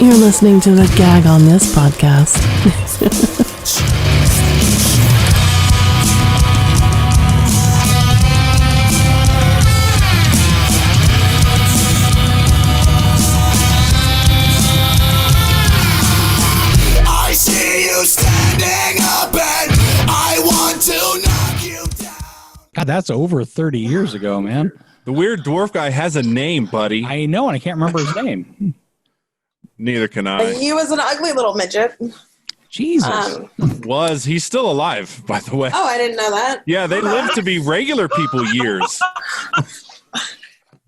You're listening to the Gag On This podcast. I see you standing up and I want to knock you down. God, that's over 30 years ago, man. The weird dwarf guy has a name, buddy. I know, and I can't remember his name. Neither can I. He was an ugly little midget. Jesus. He's still alive, by the way. Oh, I didn't know that. Yeah, they live to be regular people years.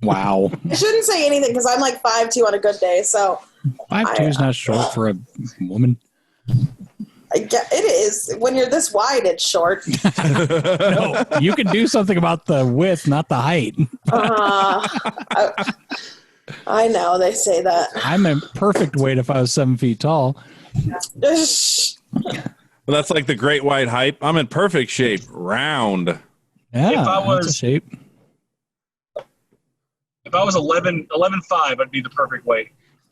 Wow. I shouldn't say anything because I'm like 5'2" on a good day, so 5'2" is not short for a woman. it is. When you're this wide, it's short. No, you can do something about the width, not the height. I know, they say that. I'm a perfect weight if I was 7 feet tall. Well, that's like the great white hype. I'm in perfect shape. Round. Yeah, If I was- that's a shape. If I was 11'5", I'd be the perfect weight.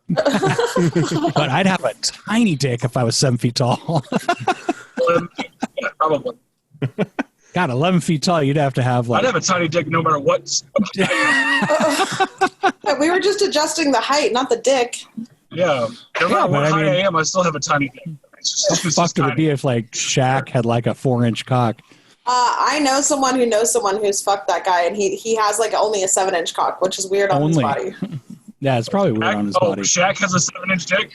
But I'd have a tiny dick if I was 7 feet tall. 11 feet, yeah, probably. God, 11 feet tall, you'd have to have like... I'd have a tiny dick no matter what. We were just adjusting the height, not the dick. Yeah, no matter but what I height mean- I am, I still have a tiny dick. How fucked would it be if like Shaq had like a 4-inch cock? I know someone who knows someone who's fucked that guy, and he has like only a 7-inch cock, which is weird on his body. Yeah, it's probably weird on his body. Shaq has a 7-inch dick?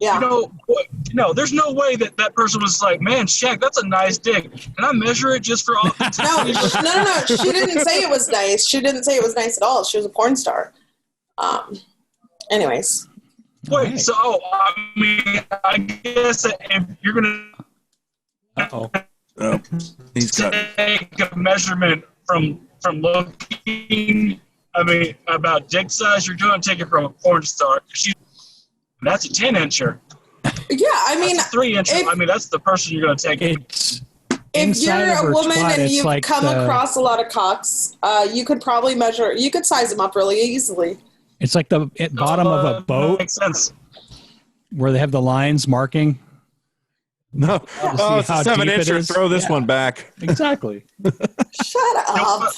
Yeah. There's no way that person was like, man, Shaq, that's a nice dick. Can I measure it just for all the time? No. She didn't say it was nice. She didn't say it was nice at all. She was a porn star. Anyways. Wait, so, I guess if you're going Uh-oh. Oh, he's got to take a measurement from looking, about dick size, you're going to take it from a porn star. That's a 10-incher. Yeah, That's a 3-incher. That's the person you're going to take. If you're a woman and you've like come across a lot of cocks, you could probably you could size them up really easily. It's like the bottom of a boat Makes sense. where they have the lines marking. no. Oh, it's a 7-incher. Throw this one back. Exactly. Shut up.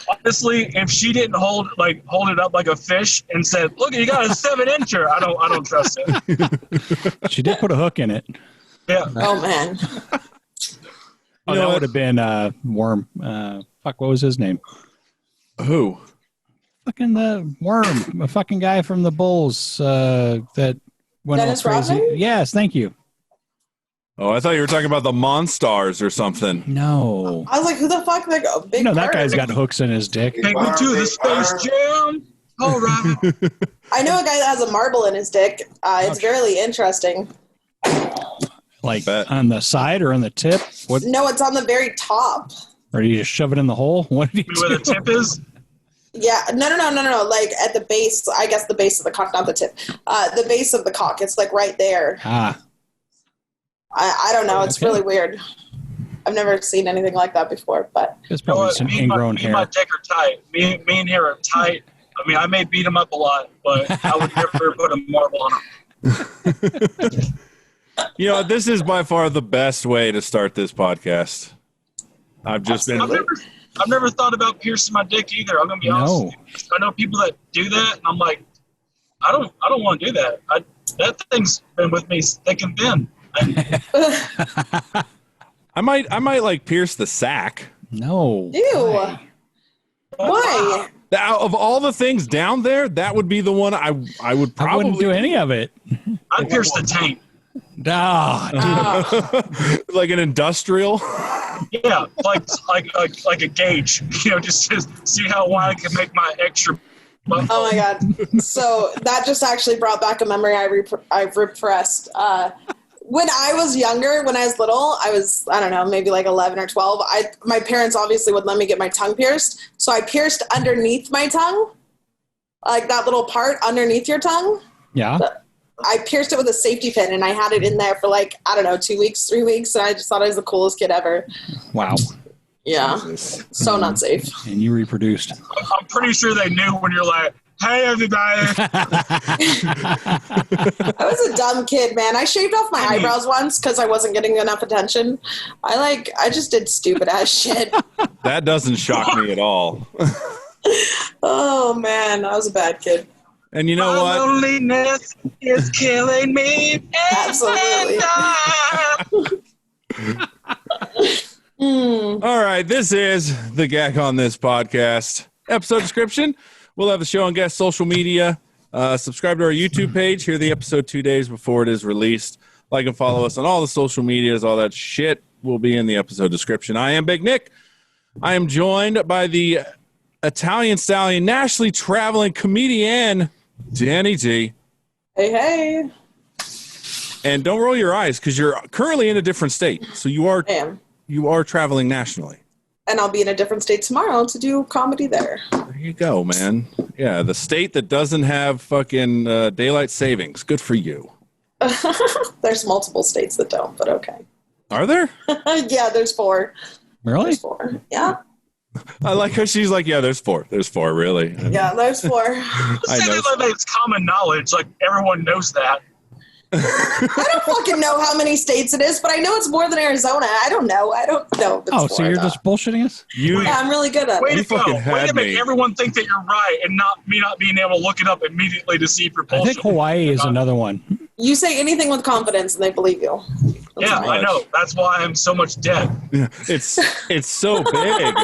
Honestly, if she didn't hold it up like a fish and said, "Look, you got a 7-incher," I don't trust it. She did put a hook in it. Yeah. Oh man. Oh, that would have been Worm. What was his name? Who? Fucking the Worm. A fucking guy from the Bulls that went all Dennis crazy. Rodman? Yes, thank you. Oh, I thought you were talking about the Monstars or something. No. I was like, who the fuck? Like a big That bird. guy's got hooks in his dick. Take me to the Space Jam. All right. I know a guy that has a marble in his dick. It's really interesting. Like on the side or on the tip? What? No, it's on the very top. Or do you just shove it in the hole? What do you Where do? the tip is? Yeah, no. Like at the base, I guess the base of the cock, not the tip. The base of the cock. It's like right there. Ah. I don't know. It's really weird. I've never seen anything like that before, but It's probably some ingrown me and my hair. dick are tight. Me and hair are tight. I may beat him up a lot, but I would never put a marble on him. This is by far the best way to start this podcast. I've never thought about piercing my dick either. I'm gonna be honest. No. With you. I know people that do that, and I'm like, I don't want to do that. That thing's been with me thick and thin. I might like pierce the sack. No. ew. Why? Of all the things down there, that would be the one I would probably I wouldn't do any of it. I'd pierce the taint. like an industrial. Yeah, like a gauge. Just to see how wide I can make my extra. Oh my god! So that just actually brought back a memory I've repressed. When I was younger, when I was little, I don't know, maybe like 11 or 12. My parents obviously would let me get my tongue pierced, so I pierced underneath my tongue, like that little part underneath your tongue. Yeah. I pierced it with a safety pin, and I had it in there for 2 weeks, 3 weeks, and I just thought I was the coolest kid ever. Wow. Yeah. So not safe. And you reproduced. I'm pretty sure they knew when you're like, Hey, everybody. I was a dumb kid, man. I shaved off my eyebrows once because I wasn't getting enough attention. I just did stupid ass shit. That doesn't shock me at all. Oh man, I was a bad kid. And you know My what? loneliness is killing me. Absolutely. All right, this is the Gag On This podcast. Episode description. We'll have the show on guest social media. Subscribe to our YouTube page. Hear the episode 2 days before it is released. Like and follow us on all the social medias. All that shit will be in the episode description. I am Big Nick. I am joined by the Italian stallion, nationally traveling comedian, Danny G. Hey, hey. And don't roll your eyes because you're currently in a different state. So you are traveling nationally. And I'll be in a different state tomorrow to do comedy there. There you go, man. Yeah, the state that doesn't have fucking daylight savings. Good for you. There's multiple states that don't, but okay. Are there? Yeah, there's 4. Really? There's 4. Yeah. I like how she's like, yeah, there's 4. There's 4, really. Yeah, there's 4. I know. Like it's common knowledge. Like everyone knows that. I don't fucking know how many states it is, but I know it's more than Arizona. I don't know. If it's Oh, so more or you're not. just bullshitting us? You, Yeah, I'm really good at Way it. to go. fucking Way had to make me. everyone think that you're right and not being able to look it up immediately to see if you're I bullshit. think Hawaii is another one. You say anything with confidence and they believe you. Yeah, I know. That's why I'm so much dead. it's so big.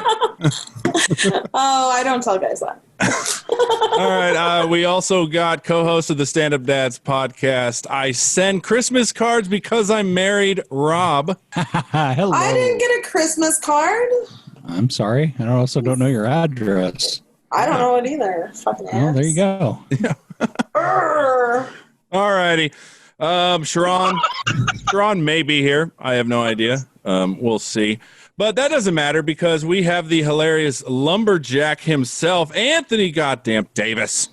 Oh, I don't tell guys that. All right. We also got co-host of the Stand Up Dads podcast. I send Christmas cards because I'm married, Rob. Hello. I didn't get a Christmas card. I'm sorry. I also don't know your address. I don't know it either. Fucking ass. Oh, there you go. Urgh. All righty. Sharon may be here. I have no idea. We'll see. But that doesn't matter because we have the hilarious lumberjack himself, Anthony Goddamn Davis.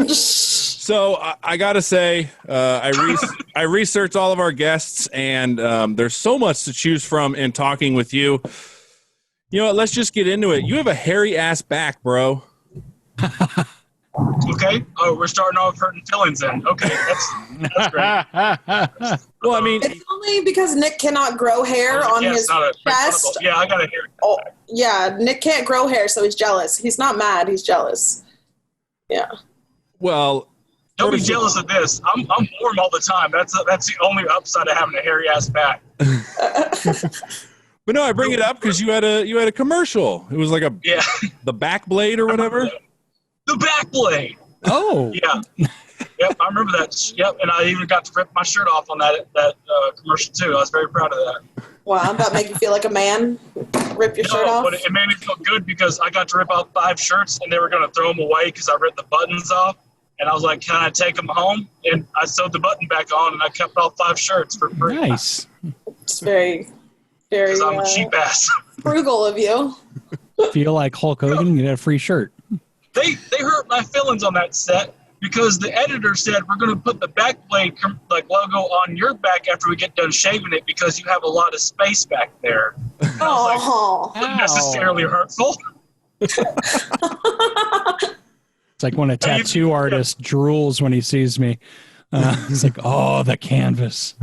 So I got to say, I researched all of our guests, and there's so much to choose from in talking with you. You know what? Let's just get into it. You have a hairy ass back, bro. Okay. Oh, we're starting off hurting feelings then. Okay, that's great. Well, I mean, It's only because Nick cannot grow hair on Yeah, his it's not a- chest. Yeah, I got to hear it. Oh, yeah, Nick can't grow hair, so he's jealous. He's not mad, he's jealous. Yeah. well, Don't be jealous of this. I'm warm all the time. That's the only upside of having a hairy ass back. but no, I bring it up because you had a commercial. It was like the BackBlad or whatever. The BackBlad. Oh. Yeah. Yep, I remember that. Yep, and I even got to rip my shirt off on that commercial too. I was very proud of that. Wow, that make you feel like a man? Rip your shirt off? But it made me feel good because I got to rip out 5 shirts and they were going to throw them away because I ripped the buttons off. And I was like, can I take them home? And I sewed the button back on and I kept all 5 shirts for free. Nice. It's very, very Because I'm a cheap ass. frugal of you. Feel like Hulk Hogan, you get a free shirt. They hurt my feelings on that set because the editor said we're going to put the BackBlad logo on your back after we get done shaving it because you have a lot of space back there. Oh, Not necessarily hurtful. It's like when a tattoo artist drools when he sees me. It's like, oh, the canvas.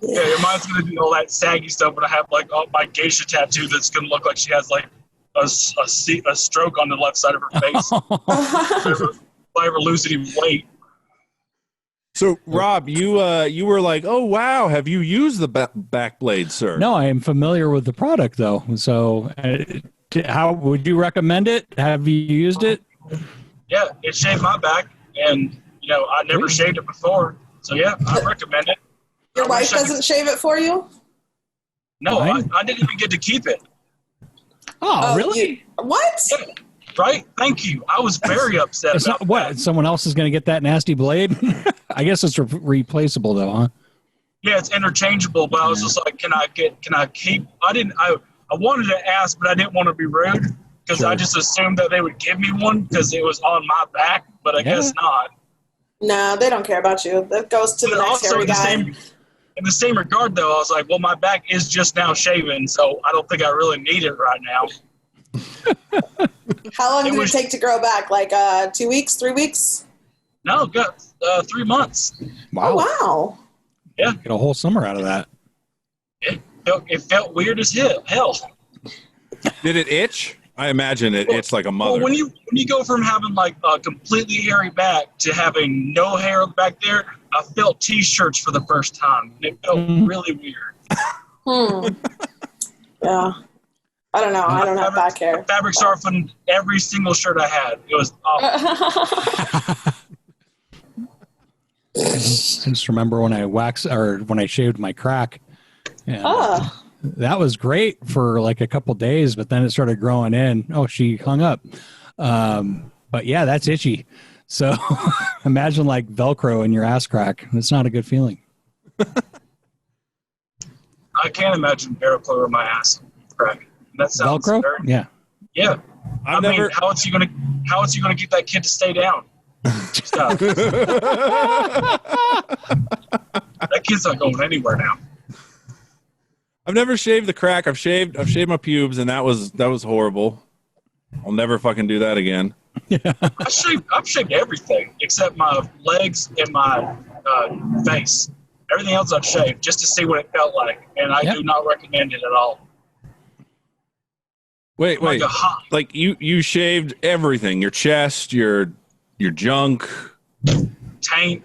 Yeah, your mind's going to do all that saggy stuff when I have like my geisha tattoo that's going to look like she has like a stroke on the left side of her face. If I ever lose any weight. So, Rob, you were like, oh, wow, have you used the BackBlad, sir? No, I am familiar with the product, though. So how would you recommend it? Have you used it? Yeah, it shaved my back, and I never shaved it before. So yeah, I recommend it. your wife doesn't shave it for you? No, I didn't even get to keep it. Oh, really? What? Yeah, right? Thank you. I was very upset It's about not, what? that. Someone else is going to get that nasty blade? I guess it's replaceable, though, huh? Yeah, it's interchangeable, but I was just like, can I keep? I wanted to ask, but I didn't want to be rude because I just assumed that they would give me one because it was on my back, but I guess not. No, they don't care about you. That goes to the But next also hairy guy. in the same regard, though, I was like, well, my back is just now shaven, so I don't think I really need it right now. How long did it take to grow back? Like 2 weeks, 3 weeks? No, got 3 months. Wow. Oh, wow. Yeah. Get a whole summer out of that. It felt weird as hell. Did it itch? I imagine it itched like a mother. Well, when you go from having like a completely hairy back to having no hair back there, I felt T-shirts for the first time. And it felt really weird. Yeah. I don't know. I don't have back hair. Fabric softened every single shirt I had. It was awful. I just remember when I shaved my crack. And that was great for like a couple days, but then it started growing in. Oh, she hung up. But yeah, that's itchy. So imagine like Velcro in your ass crack. It's not a good feeling. I can't imagine Velcro in my ass crack. That sounds Velcro? very, Yeah. Yeah. I mean, how is he gonna get that kid to stay down? Stop. That kid's not going anywhere now. I've never shaved the crack. I've shaved my pubes, and that was horrible. I'll never fucking do that again. I've shaved everything except my legs and my face. Everything else I've shaved just to see what it felt like, and I do not recommend it at all. Wait. Like you shaved everything, your chest, your junk, taint,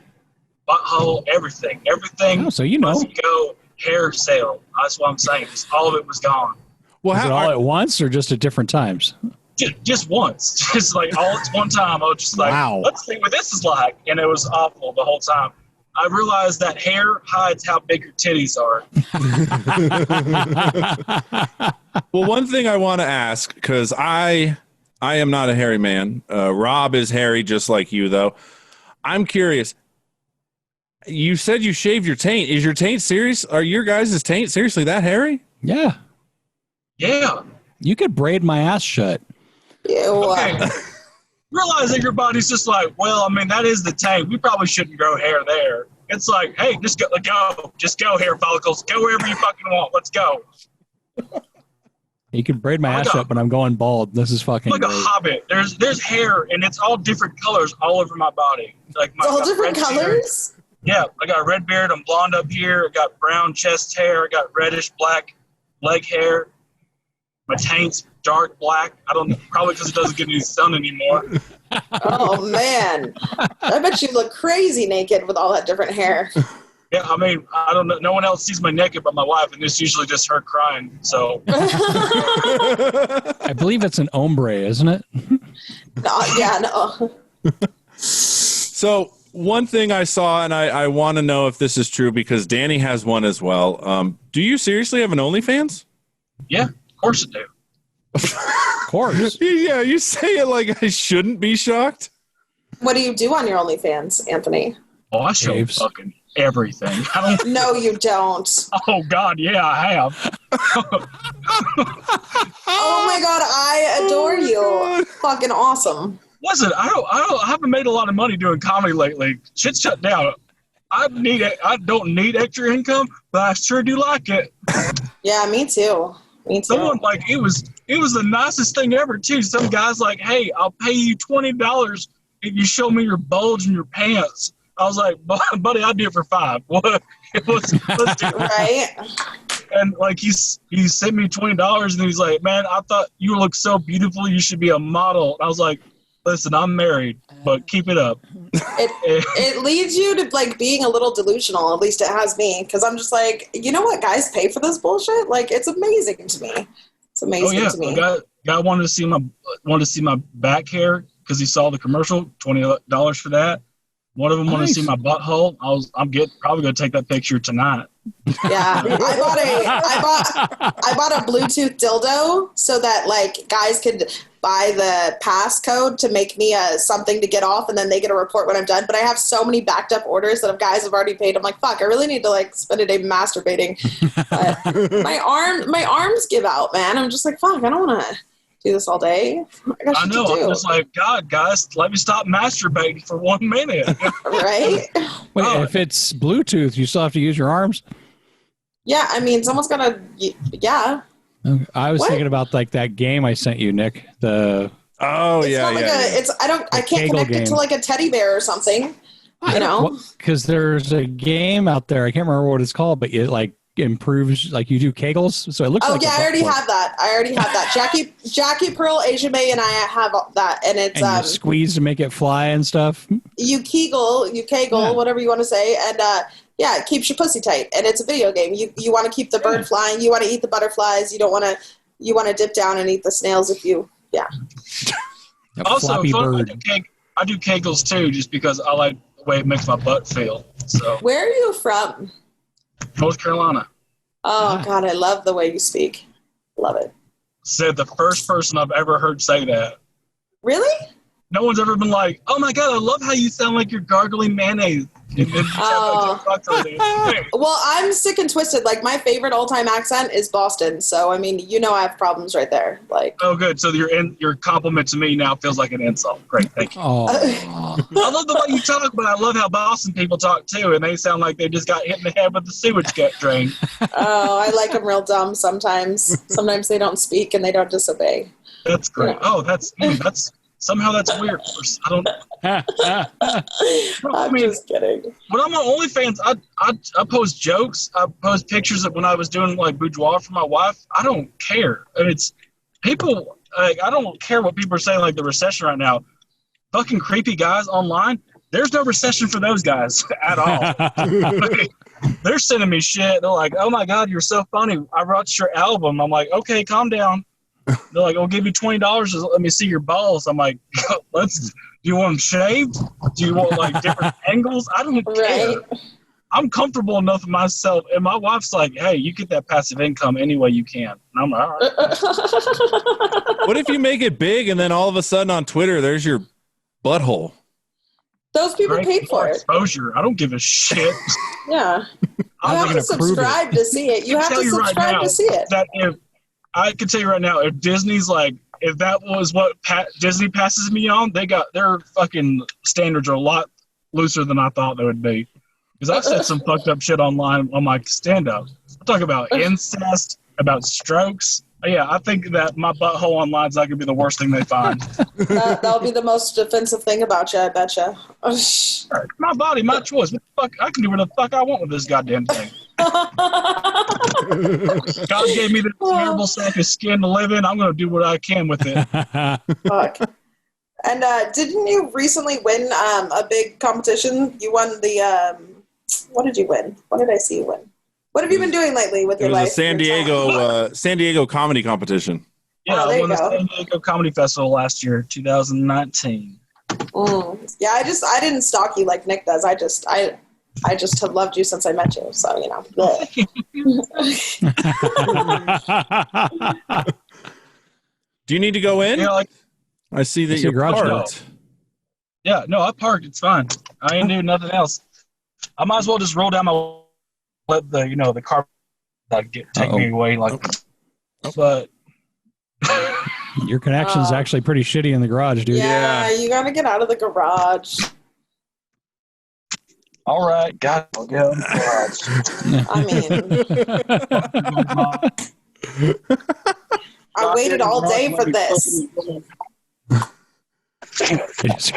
butthole, everything. Everything. Oh, so you know. Must go hair sale. That's what I'm saying. All of it was gone. Well, Was it all at once or just at different times? Just once. Just like all at one time. I was just like, wow. Let's see what this is like. And it was awful the whole time. I realized that hair hides how big your titties are. Well, one thing I want to ask, because I am not a hairy man. Rob is hairy just like you, though. I'm curious. You said you shaved your taint. Is your taint serious? Are your guys' taint seriously that hairy? Yeah. Yeah. You could braid my ass shut. Ew. Okay. Realize that your body's just like, well, I mean, that is the taint. We probably shouldn't grow hair there. It's like, hey, just go. Just go, hair follicles. Go wherever you fucking want. Let's go. You can braid my ass shut, but I'm going bald. This is fucking like great. a hobbit. There's hair, and it's all different colors all over my body. Like all different colors? Beard. Yeah, I got a red beard. I'm blonde up here. I got brown chest hair. I got reddish black leg hair. My taint's dark black. I don't know, probably because it doesn't get any sun anymore. Oh, man. I bet you look crazy naked with all that different hair. Yeah, I mean, I don't know. No one else sees my naked but my wife, and it's usually just her crying. So I believe it's an ombre, isn't it? No. So one thing I saw, and I want to know if this is true because Danny has one as well. Do you seriously have an OnlyFans? Yeah, of course I do. Of course. Yeah, you say it like I shouldn't be shocked. What do you do on your OnlyFans, Anthony? Oh, I show fucking everything. No, you don't. Oh, God, yeah, I have. Oh, my God, I adore you. God. Fucking awesome. Listen, I haven't made a lot of money doing comedy lately. Shit's shut down. I don't need extra income, but I sure do like it. Yeah, me too. Someone it was the nicest thing ever too. Some guy's like, "Hey, I'll pay you $20 if you show me your bulge in your pants." I was like, "Buddy, I'll do it for $5." What? Let's do it. Right? And like he sent me $20, and he's like, "Man, I thought you look so beautiful. You should be a model." And I was like, "Listen, I'm married, but keep it up." It leads you to like being a little delusional. At least it has me, because I'm just like, you know what, guys pay for this bullshit? Like, it's amazing to me. It's amazing to me. Guy wanted to see my back hair because he saw the commercial. $20 for that. One of them wanted to see my butthole. I'm probably gonna take that picture tonight. Yeah, I bought a Bluetooth dildo so that like guys could buy the passcode to make me something to get off, and then they get a report when I'm done. But I have so many backed up orders that if guys have already paid, I'm like, fuck, I really need to like spend a day masturbating. My arms give out, man. I'm just like, fuck, I don't want to do this all day. I know. I'm just like, God, guys, let me stop masturbating for 1 minute. Right? Wait, if it's Bluetooth, you still have to use your arms? Yeah, I mean, someone's gonna. Yeah. Okay. I was What? thinking about like that game I sent you, Nick. The It's not like it's. I can't Kegel connect it to game. like a teddy bear or something. You know. because there's a game out there. I can't remember what it's called, but it like improves, like you do Kegels, so it looks. Oh like yeah, I already have that. Jackie Pearl, Asia May, and I have that, and it's and you squeeze to make it fly and stuff. you Kegel, Yeah. whatever you want to say, and yeah, it keeps your pussy tight, and it's a video game. You want to keep the bird flying, you want to eat the butterflies, you don't want to. You want to dip down and eat the snails if you. Yeah. Also, I do Kegels too, just because I like the way it makes my butt feel. So Where are you from? North Carolina. Oh God, I love the way you speak. Love it. Said the first person I've ever heard say that. Really? No one's ever been like, "Oh my God, I love how you sound like you're gargling mayonnaise." And then Well, I'm sick and twisted. Like my favorite all-time accent is Boston. So I mean, I have problems right there. Like. Oh, good. So your compliment to me now feels like an insult. Great, thank you. Oh, I love the way you talk, but I love how Boston people talk too, and they sound like they just got hit in the head with the sewage drain. Oh, I like them real dumb sometimes. Sometimes they don't speak and they don't disobey. That's great. Yeah. Oh, that's somehow that's weird. I don't. I'm just kidding. When I'm on OnlyFans, I post jokes. I post pictures of when I was doing like boudoir for my wife. I don't care. And it's people. Like, I don't care what people are saying. Like the recession right now, fucking creepy guys online. There's no recession for those guys at all. They're sending me shit. They're like, "Oh my God, you're so funny. I watched your album." I'm like, "Okay, calm down." They're like, "I'll give you $20 to let me see your balls." I'm like, do you want them shaved? Do you want like different angles? I don't care. I'm comfortable enough with myself. And my wife's like, "Hey, you get that passive income any way you can." And I'm like, "All right." What if you make it big and then all of a sudden on Twitter, there's your butthole? Those people Great paid for it. exposure. I don't give a shit. Yeah. You have to subscribe to see it. You have to subscribe to see it. That if I can tell you right now, if Disney's like, if that was what Disney passes me on, their fucking standards are a lot looser than I thought they would be. Because I've said some fucked up shit online on my stand-up. I talk about incest, about strokes. Yeah, I think that my butthole online is not going to be the worst thing they find. That'll be the most offensive thing about you, I betcha. My body, my choice. Fuck, I can do whatever the fuck I want with this goddamn thing. God gave me this terrible sack of skin to live in. I'm going to do what I can with it. Fuck. And didn't you recently win a big competition? You won the what did you win? What did I see you win? What have you been doing lately with your life? It was a San Diego comedy competition. Yeah, I won the San Diego Comedy Festival last year, 2019. Yeah, I didn't stalk you like Nick does. I just have loved you since I met you. So Do you need to go in? Yeah, I see that you're parked. Yeah, no, I parked. It's fine. I ain't doing nothing else. I might as well just roll down my. Let the car take me away but your connection's actually pretty shitty in the garage, dude. Yeah, you gotta get out of the garage. All right, I'll get out of the garage. I waited all day for this.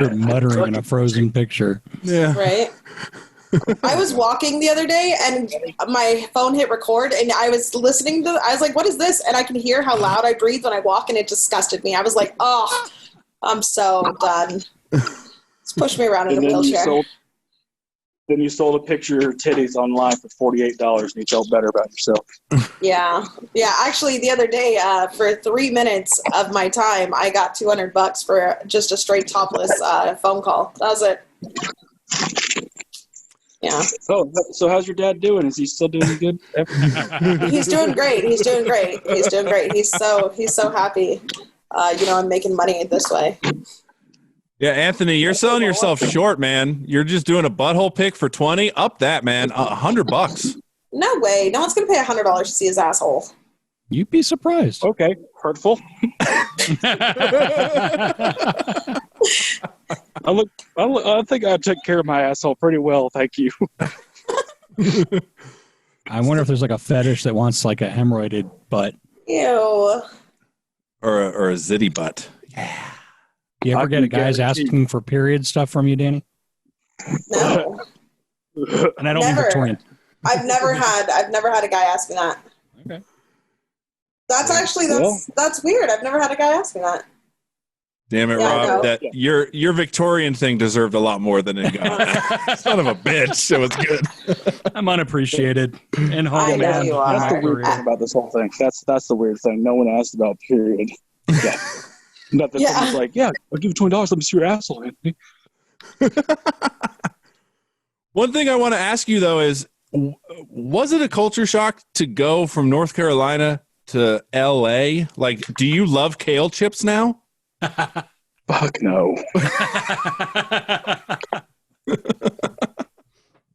You're muttering in a frozen picture. Yeah. Right? I was walking the other day and my phone hit record and I was listening to, I was like, what is this? And I can hear how loud I breathe when I walk and it disgusted me. I was like, oh, I'm so done. Just push me around in a wheelchair. Then you sold a picture of your titties online for $48 and you felt better about yourself. Yeah. Yeah. Actually, the other day, for 3 minutes of my time, I got $200 for just a straight topless phone call. That was it. Yeah. Oh, so how's your dad doing? Is he still doing good? He's doing great. He's doing great. He's doing great. He's so happy. I'm making money this way. Yeah, Anthony, you're selling yourself short, man. You're just doing a butthole pic for 20. Up that, man. $100. No way. No one's gonna pay $100 to see his asshole. You'd be surprised. Okay, hurtful. I think I took care of my asshole pretty well, thank you. I wonder if there's like a fetish that wants like a hemorrhoided butt. Ew. Or a zitty butt. Yeah. You ever get guys asking for period stuff from you, Danny? No. And I don't mean Victorian. I've never had a guy ask me that. Okay. That's weird. I've never had a guy ask me that. Damn it, Rob! That your Victorian thing deserved a lot more than it got. Son of a bitch! It was good. I'm unappreciated and home. I know you are. That's the weird thing about this whole thing. That's the weird thing. No one asked about period. Yeah. Not that someone's like, yeah, I'll give you $20. Let me see your asshole, Anthony. One thing I want to ask you though is, was it a culture shock to go from North Carolina to LA? Like, do you love kale chips now? Fuck no.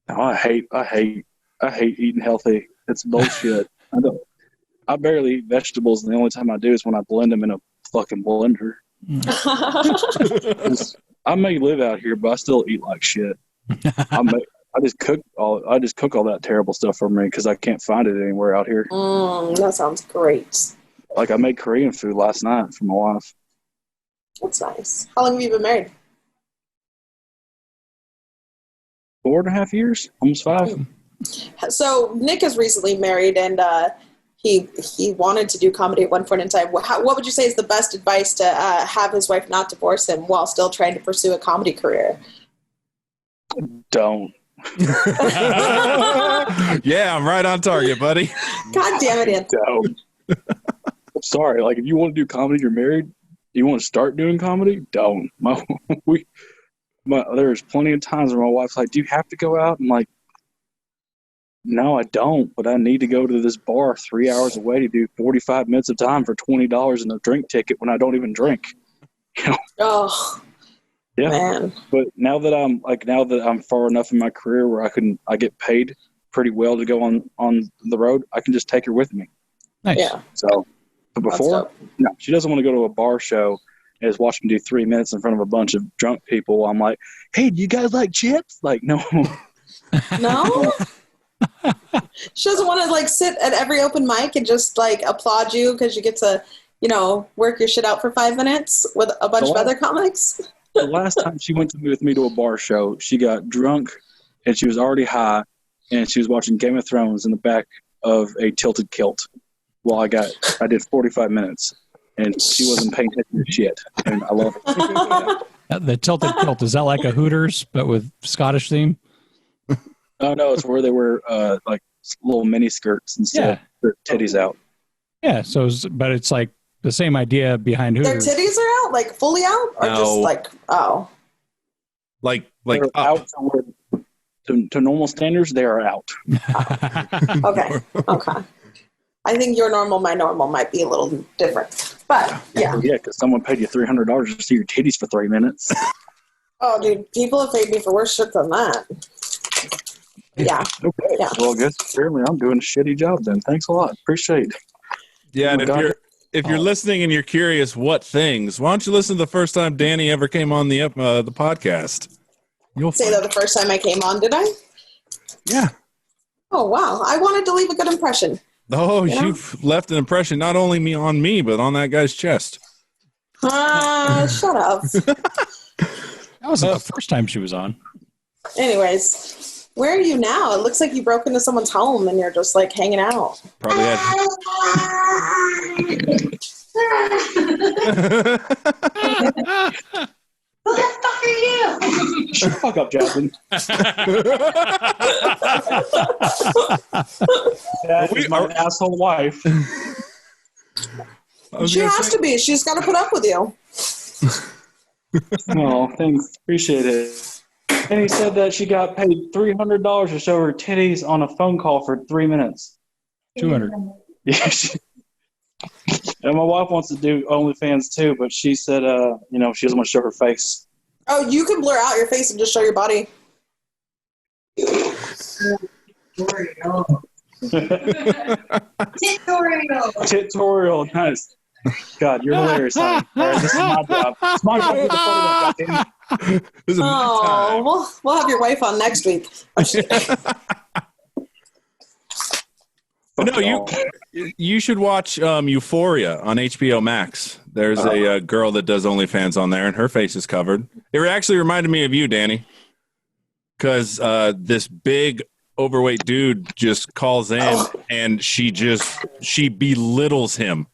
No, I hate eating healthy. It's bullshit. I barely eat vegetables, and the only time I do is when I blend them in a fucking blender. I may live out here, but I still eat like shit. I just cook all that terrible stuff for me because I can't find it anywhere out here. That sounds great. Like I made Korean food last night for my wife. That's nice. How long have you been married? 4.5 years, almost 5. So Nick is recently married, and he wanted to do comedy at one point in time. What would you say is the best advice to have his wife not divorce him while still trying to pursue a comedy career? Don't. Yeah, I'm right on target, buddy. God damn it, Ian. Don't. I'm sorry. Like, if you want to do comedy, you're married. You want to start doing comedy? Don't. There's plenty of times where my wife's like, "Do you have to go out?" I'm like, "No, I don't. But I need to go to this bar 3 hours away to do 45 minutes of time for $20 and a drink ticket when I don't even drink." You know? Oh. Yeah, man. But now that I'm far enough in my career where I get paid pretty well to go on the road, I can just take her with me. Nice. Yeah. So, but before, no, she doesn't want to go to a bar show and just watch me do 3 minutes in front of a bunch of drunk people. I'm like, "Hey, do you guys like chips?" Like, no. No. She doesn't want to like sit at every open mic and just like applaud you because you get to, work your shit out for 5 minutes with a bunch of other comics. The last time she went with me to a bar show, she got drunk and she was already high, and she was watching Game of Thrones in the back of a tilted kilt while I did 45 minutes, and she wasn't paying attention to shit, and I love it. The tilted kilt, is that like a Hooters but with Scottish theme? Oh no, it's where they wear like little mini skirts instead of their titties out. Yeah, but it's like the same idea behind Hooters. Their titties are out, like fully out, or just like like out to normal standards, they are out. Okay. I think your normal, my normal might be a little different, but yeah. Yeah, because someone paid you $300 to see your titties for 3 minutes. Oh, dude, people have paid me for worse shit than that. Yeah. Okay. Yeah. Well, I guess apparently I'm doing a shitty job then. Thanks a lot. Appreciate it. Yeah, and if you're listening and you're curious what things, why don't you listen to the first time Danny ever came on the podcast? You'll say that the first time I came on, did I? Yeah. Oh, wow. I wanted to leave a good impression. Oh, you've left an impression not only on me, but on that guy's chest. Shut up. That wasn't the first time she was on. Anyways, where are you now? It looks like you broke into someone's home and you're just like hanging out. Probably had. Who the fuck are you? Shut the fuck up, Jasmine. That is my asshole wife. She has to be. She's got to put up with you. Oh, thanks. Appreciate it. And he said that she got paid $300 to show her titties on a phone call for 3 minutes. 200. Yeah. And my wife wants to do OnlyFans too, but she said, she doesn't want to show her face. Oh, you can blur out your face and just show your body. Tutorial, nice. God, you're hilarious, honey. All right, this is my job. It's my job to get the photo up, goddamn. This is we'll have your wife on next week. No, you should watch Euphoria on HBO Max. There's a girl that does OnlyFans on there, and her face is covered. It actually reminded me of you, Danny, because this big overweight dude just calls in, and she belittles him.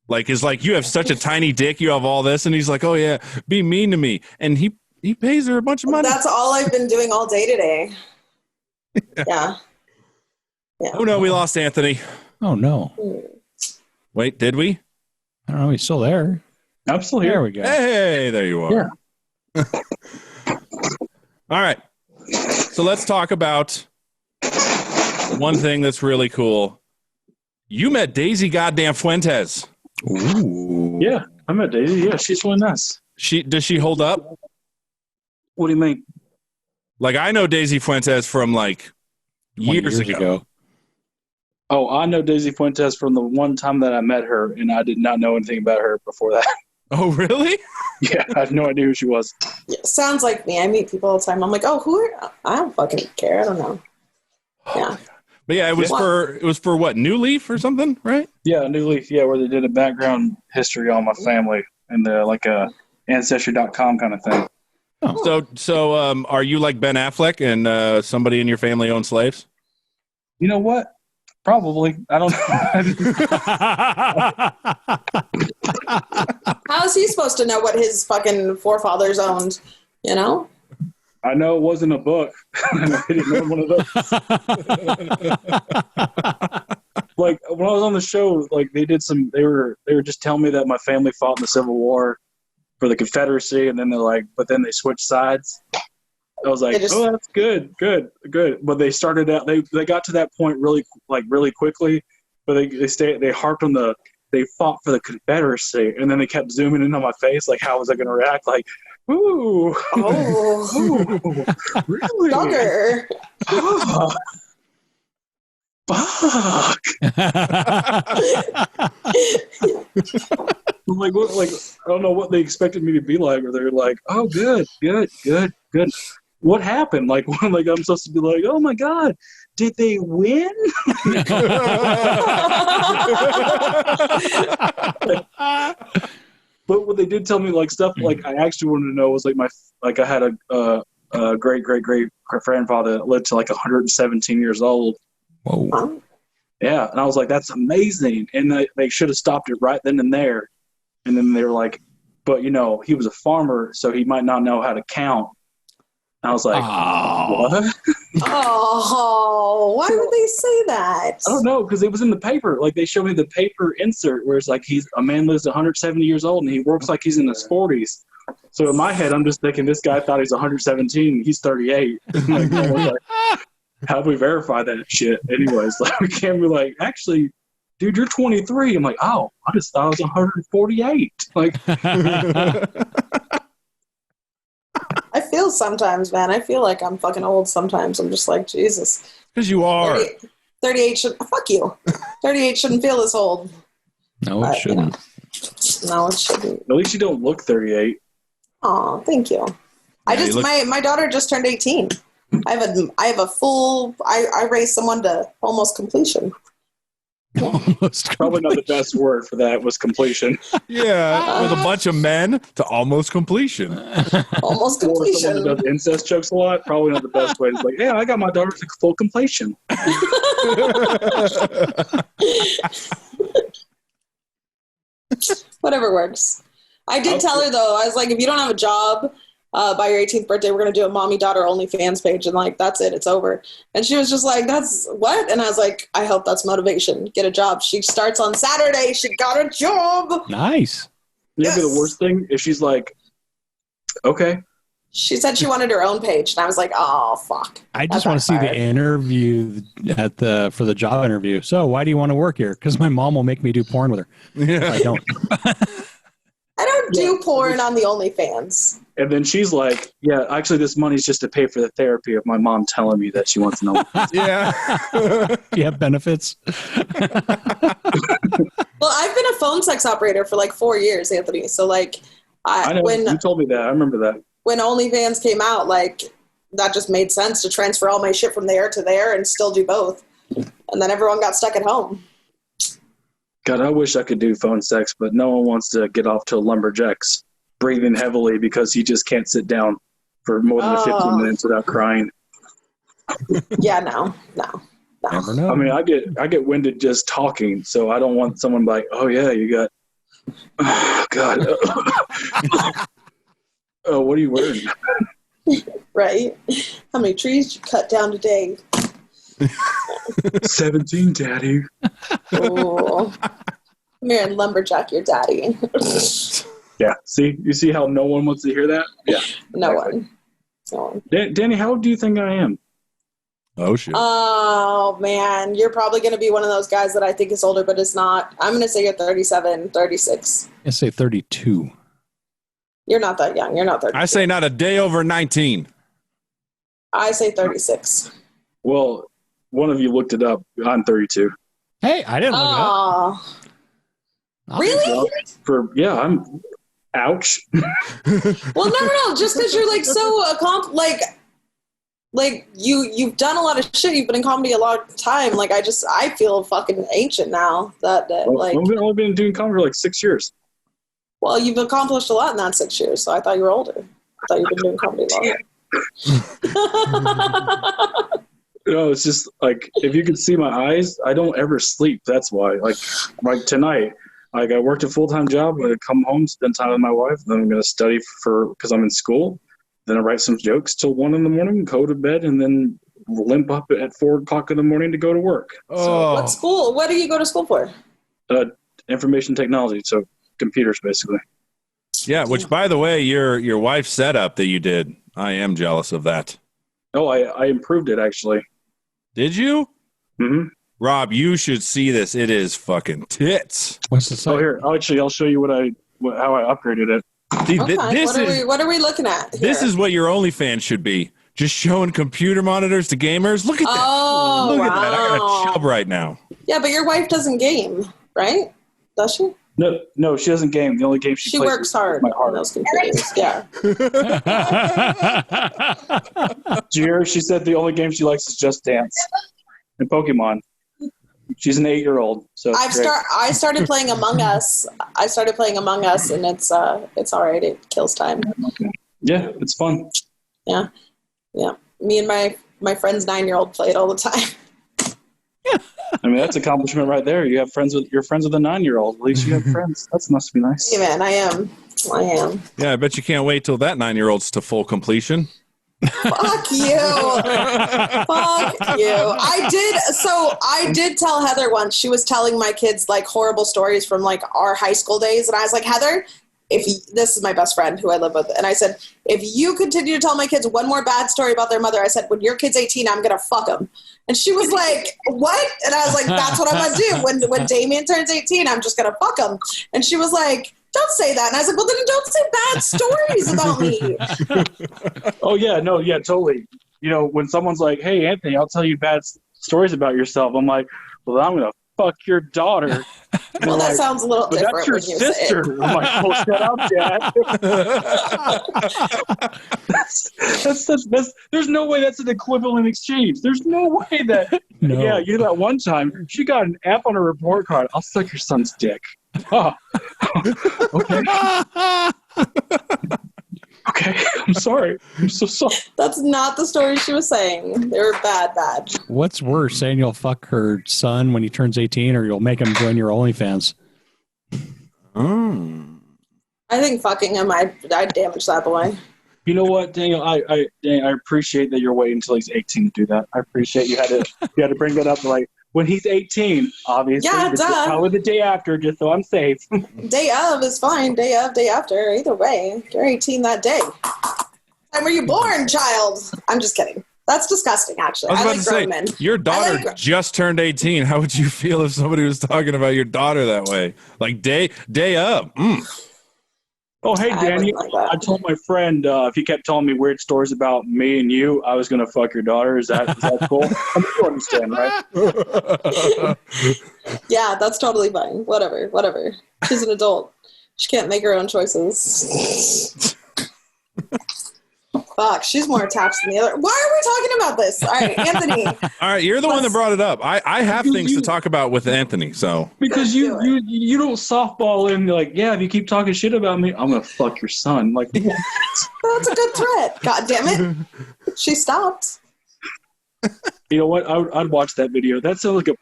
Like, is like, you have such a tiny dick, you have all this, and he's like, oh yeah, be mean to me, and he pays her a bunch of money. That's all I've been doing all day today. Yeah. Oh no, we lost Anthony. Oh no. Wait, did we? I don't know. He's still there. I'm still here. There we go. Hey, there you are. Yeah. All right. So let's talk about one thing that's really cool. You met Daisy goddamn Fuentes. Ooh. Yeah, I met Daisy. Yeah, she's really nice. Does she hold up? What do you mean? Like, I know Daisy Fuentes from like years ago. Oh, I know Daisy Fuentes from the one time that I met her, and I did not know anything about her before that. Oh, really? Yeah, I had no idea who she was. Yeah, sounds like me. I meet people all the time. I'm like, oh, who are? I don't fucking care. I don't know. Yeah. But yeah, it was for what, New Leaf or something, right? Yeah, New Leaf. Yeah, where they did a background history on my family and like a Ancestry.com kind of thing. Oh. So are you like Ben Affleck and somebody in your family owned slaves? You know what? Probably. I don't know. How is he supposed to know what his fucking forefathers owned? You know? I know it wasn't a book. I didn't know one of those. Like when I was on the show, like they were just telling me that my family fought in the Civil War for the Confederacy, and then they're like, but then they switched sides. I was like, oh, that's good. But they started out, they got to that point really quickly, but they harped on they fought for the Confederacy, and then they kept zooming in on my face, like, how was I going to react? Like, ooh, ooh, really? Dogger. Oh, fuck. I'm like, what? Like, I don't know what they expected me to be like, or they're like, oh, good. What happened? Like I'm supposed to be like, oh my God, did they win? But what they did tell me, like stuff like I actually wanted to know was like I had a great grandfather that lived to like 117 years old. Whoa. Yeah, and I was like, that's amazing. And they should have stopped it right then and there. And then they were like, but he was a farmer, so he might not know how to count. I was like, what? Oh, why would they say that? I don't know, because it was in the paper. Like, they showed me the paper insert where it's like a man lives 170 years old and he works like he's in his 40s. So in my head, I'm just thinking this guy thought he's 117 and he's 38. Like, how do we verify that shit? Anyways, like, we can't be like, actually, dude, you're 23. I'm like, oh, I just thought I was 148. Like, I feel sometimes, man. I feel like I'm fucking old sometimes. I'm just like, Jesus. Because you are. 38 shouldn't. Fuck you. 38 shouldn't feel this old. No, it shouldn't. No, it shouldn't. At least you don't look 38. Oh, thank you. My daughter just turned 18. I have a full. I raised someone to almost completion. Probably not the best word for that was completion. Yeah, with a bunch of men to almost completion. Almost Or completion. someone that does incest jokes a lot. Probably not the best way. It's like, yeah, I got my daughter to full completion. Whatever works. I did tell her though. I was like, if you don't have a job by your 18th birthday, we're gonna do a mommy-daughter OnlyFans page, and like that's it. It's over. And she was just like, "That's what?" And I was like, "I hope that's motivation. Get a job." She starts on Saturday. She got a job. Nice. Maybe the worst thing is she's like, okay. She said she wanted her own page, and I was like, "Oh fuck!" I just want to see the interview for the job interview. So, why do you want to work here? Because my mom will make me do porn with her. Yeah. I don't. I don't do porn on the OnlyFans. And then she's like, yeah, actually, this money's just to pay for the therapy of my mom telling me that she wants to know. Yeah. You have benefits. Well, I've been a phone sex operator for like 4 years, Anthony. So like, I know you told me that. I remember that. When OnlyFans came out, like that just made sense to transfer all my shit from there to there and still do both. And then everyone got stuck at home. God, I wish I could do phone sex, but no one wants to get off to lumberjacks breathing heavily because he just can't sit down for more than 15 minutes without crying. Yeah, no. Never know. I mean, I get winded just talking, so I don't want someone like, oh yeah, you got, oh God, oh, what are you wearing? Right? How many trees did you cut down today? 17, Daddy. Oh, come here and lumberjack your daddy. Yeah, you see how no one wants to hear that? Yeah. No one. Danny, how old do you think I am? Oh, shit. Oh, man. You're probably going to be one of those guys that I think is older, but is not. I'm going to say you're 37, 36. I say 32. You're not that young. You're not 30. I say not a day over 19. I say 36. Well, one of you looked it up. I'm 32. Hey, I didn't look it up. Really? I'm. Ouch. Well, no. Just because you're like so like you've done a lot of shit. You've been in comedy a long time. Like I feel fucking ancient now. I've only been doing comedy for like 6 years. Well, you've accomplished a lot in that 6 years, so I thought you were older. I thought you've been doing comedy longer. No, it's just like if you could see my eyes, I don't ever sleep. That's why. Like tonight. Like I worked a full-time job. I'm going to come home, spend time with my wife. Then I'm going to study because I'm in school. Then I write some jokes till 1 a.m, go to bed, and then limp up at 4 o'clock in the morning to go to work. So what school? What do you go to school for? Information technology. So computers, basically. Yeah, which, by the way, your wife's setup that you did, I am jealous of that. Oh, I improved it, actually. Did you? Mm-hmm. Rob, you should see this. It is fucking tits. What's the site? Oh, here. I'll show you how I upgraded it. See, Okay, what are we looking at here? This is what your OnlyFans should be. Just showing computer monitors to gamers. Look at that. Oh, Look at that. I got wow. a chub right now. Yeah, but your wife doesn't game, right? Does she? No, she doesn't game. The only game she plays works hard on those computers. Yeah. Did you hear her? She said the only game she likes is Just Dance and Pokemon. She's an 8-year-old. So I started playing Among Us. And it's all right. It kills time. Yeah, it's fun. Yeah. Me and my friend's 9-year-old play it all the time. I mean, that's accomplishment right there. You're friends with a 9-year-old. At least you have friends. That must be nice. Yeah, man, I am. Yeah, I bet you can't wait till that 9-year-old's to full completion. Fuck you. Fuck you. I did tell Heather once, she was telling my kids like horrible stories from like our high school days. And I was like, Heather, this is my best friend who I live with. And I said, if you continue to tell my kids one more bad story about their mother, I said, when your kid's 18, I'm going to fuck them. And she was like, what? And I was like, that's what I'm going to do. When Damien turns 18, I'm just going to fuck him. And she was like, don't say that. And I was like, well, then don't say bad stories about me. Oh, yeah. No, yeah, totally. You know, when someone's like, hey, Anthony, I'll tell you bad stories about yourself. I'm like, well, I'm going to fuck your daughter. Well, that sounds a little different. That's your sister. I'm like, well, shut up, Dad. That's, there's no way that's an equivalent exchange. There's no way that, yeah, you know, that one time, she got an F on her report card. I'll suck your son's dick. Oh, okay. Okay, I'm sorry. I'm so sorry. That's not the story she was saying. They were bad. What's worse, saying you'll fuck her son when he turns 18 or you'll make him join your OnlyFans? I think fucking him, I'd damage that boy. You know what, Daniel? I appreciate that you're waiting until he's 18 to do that. I appreciate you had to bring that up. Like when he's 18, obviously. Yeah, duh. Probably the day after, just so I'm safe. Day of is fine. Day of, day after. Either way, you're 18 that day. Time were you born, child? I'm just kidding. That's disgusting, actually. I was about to say, your daughter just turned 18. How would you feel if somebody was talking about your daughter that way? Like day of. Oh, hey, Danny. I told my friend if he kept telling me weird stories about me and you, I was going to fuck your daughter. Is that cool? I mean, you understand, right? Yeah, that's totally fine. Whatever. She's an adult. She can't make her own choices. Fuck, she's more attached than the other. Why are we talking about this? All right, Anthony. All right, you're the one that brought it up. I have things to talk about with Anthony, so. Because you don't softball him like, yeah, if you keep talking shit about me, I'm gonna fuck your son. Like, what? That's a good threat. God damn it. She stopped. You know what? I'd watch that video. That sounds like a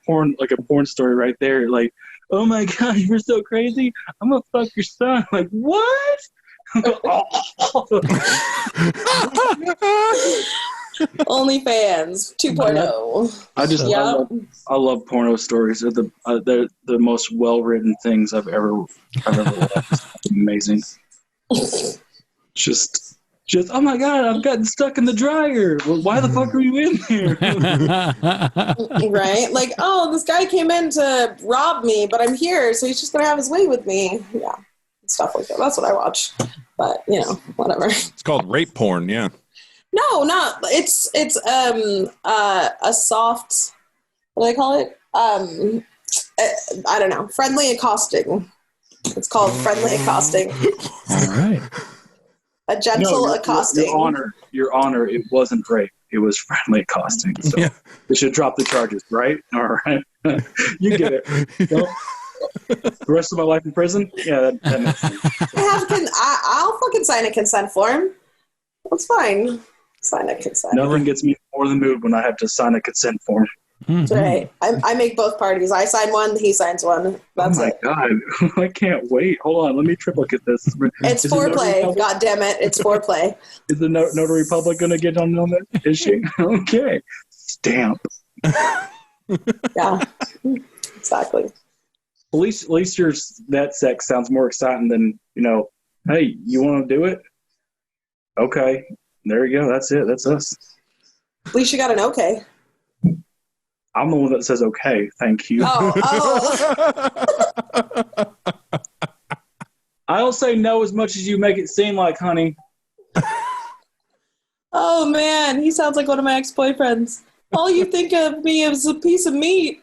porn story right there. Like, oh my god, you're so crazy. I'm gonna fuck your son. Like, what? OnlyFans 2.0. I love porno stories. They're the most well written things I've ever watched. Amazing. Just oh my god, I've gotten stuck in the dryer. Well, why the fuck are you in there? Right? Like, oh, this guy came in to rob me, but I'm here, so he's just gonna have his way with me. Yeah. Stuff like that. That's what I watch. But whatever. It's called rape porn, yeah. No, not it's a soft, what do they call it? I don't know. Friendly accosting. It's called friendly accosting. All right. A gentle accosting. Your honor, it wasn't rape. It was friendly accosting. So they should drop the charges, right? All right. You get it. The rest of my life in prison? Yeah, that makes sense. I'll fucking sign a consent form. That's fine. Sign a consent. Nothing gets me more in the mood when I have to sign a consent form. That's right. I make both parties. I sign one, he signs one. That's it. Oh my god. I can't wait. Hold on, let me triplicate this. It's foreplay. God damn it. It's foreplay. Is the Notary Public going to get on that? Is she? Okay. Stamp. Yeah. Exactly. At least that sex sounds more exciting than, hey, you want to do it? Okay. There you go. That's it. That's us. At least you got an okay. I'm the one that says okay. Thank you. Oh. I'll say no as much as you make it seem like, honey. Oh, man. He sounds like one of my ex-boyfriends. All you think of me is a piece of meat.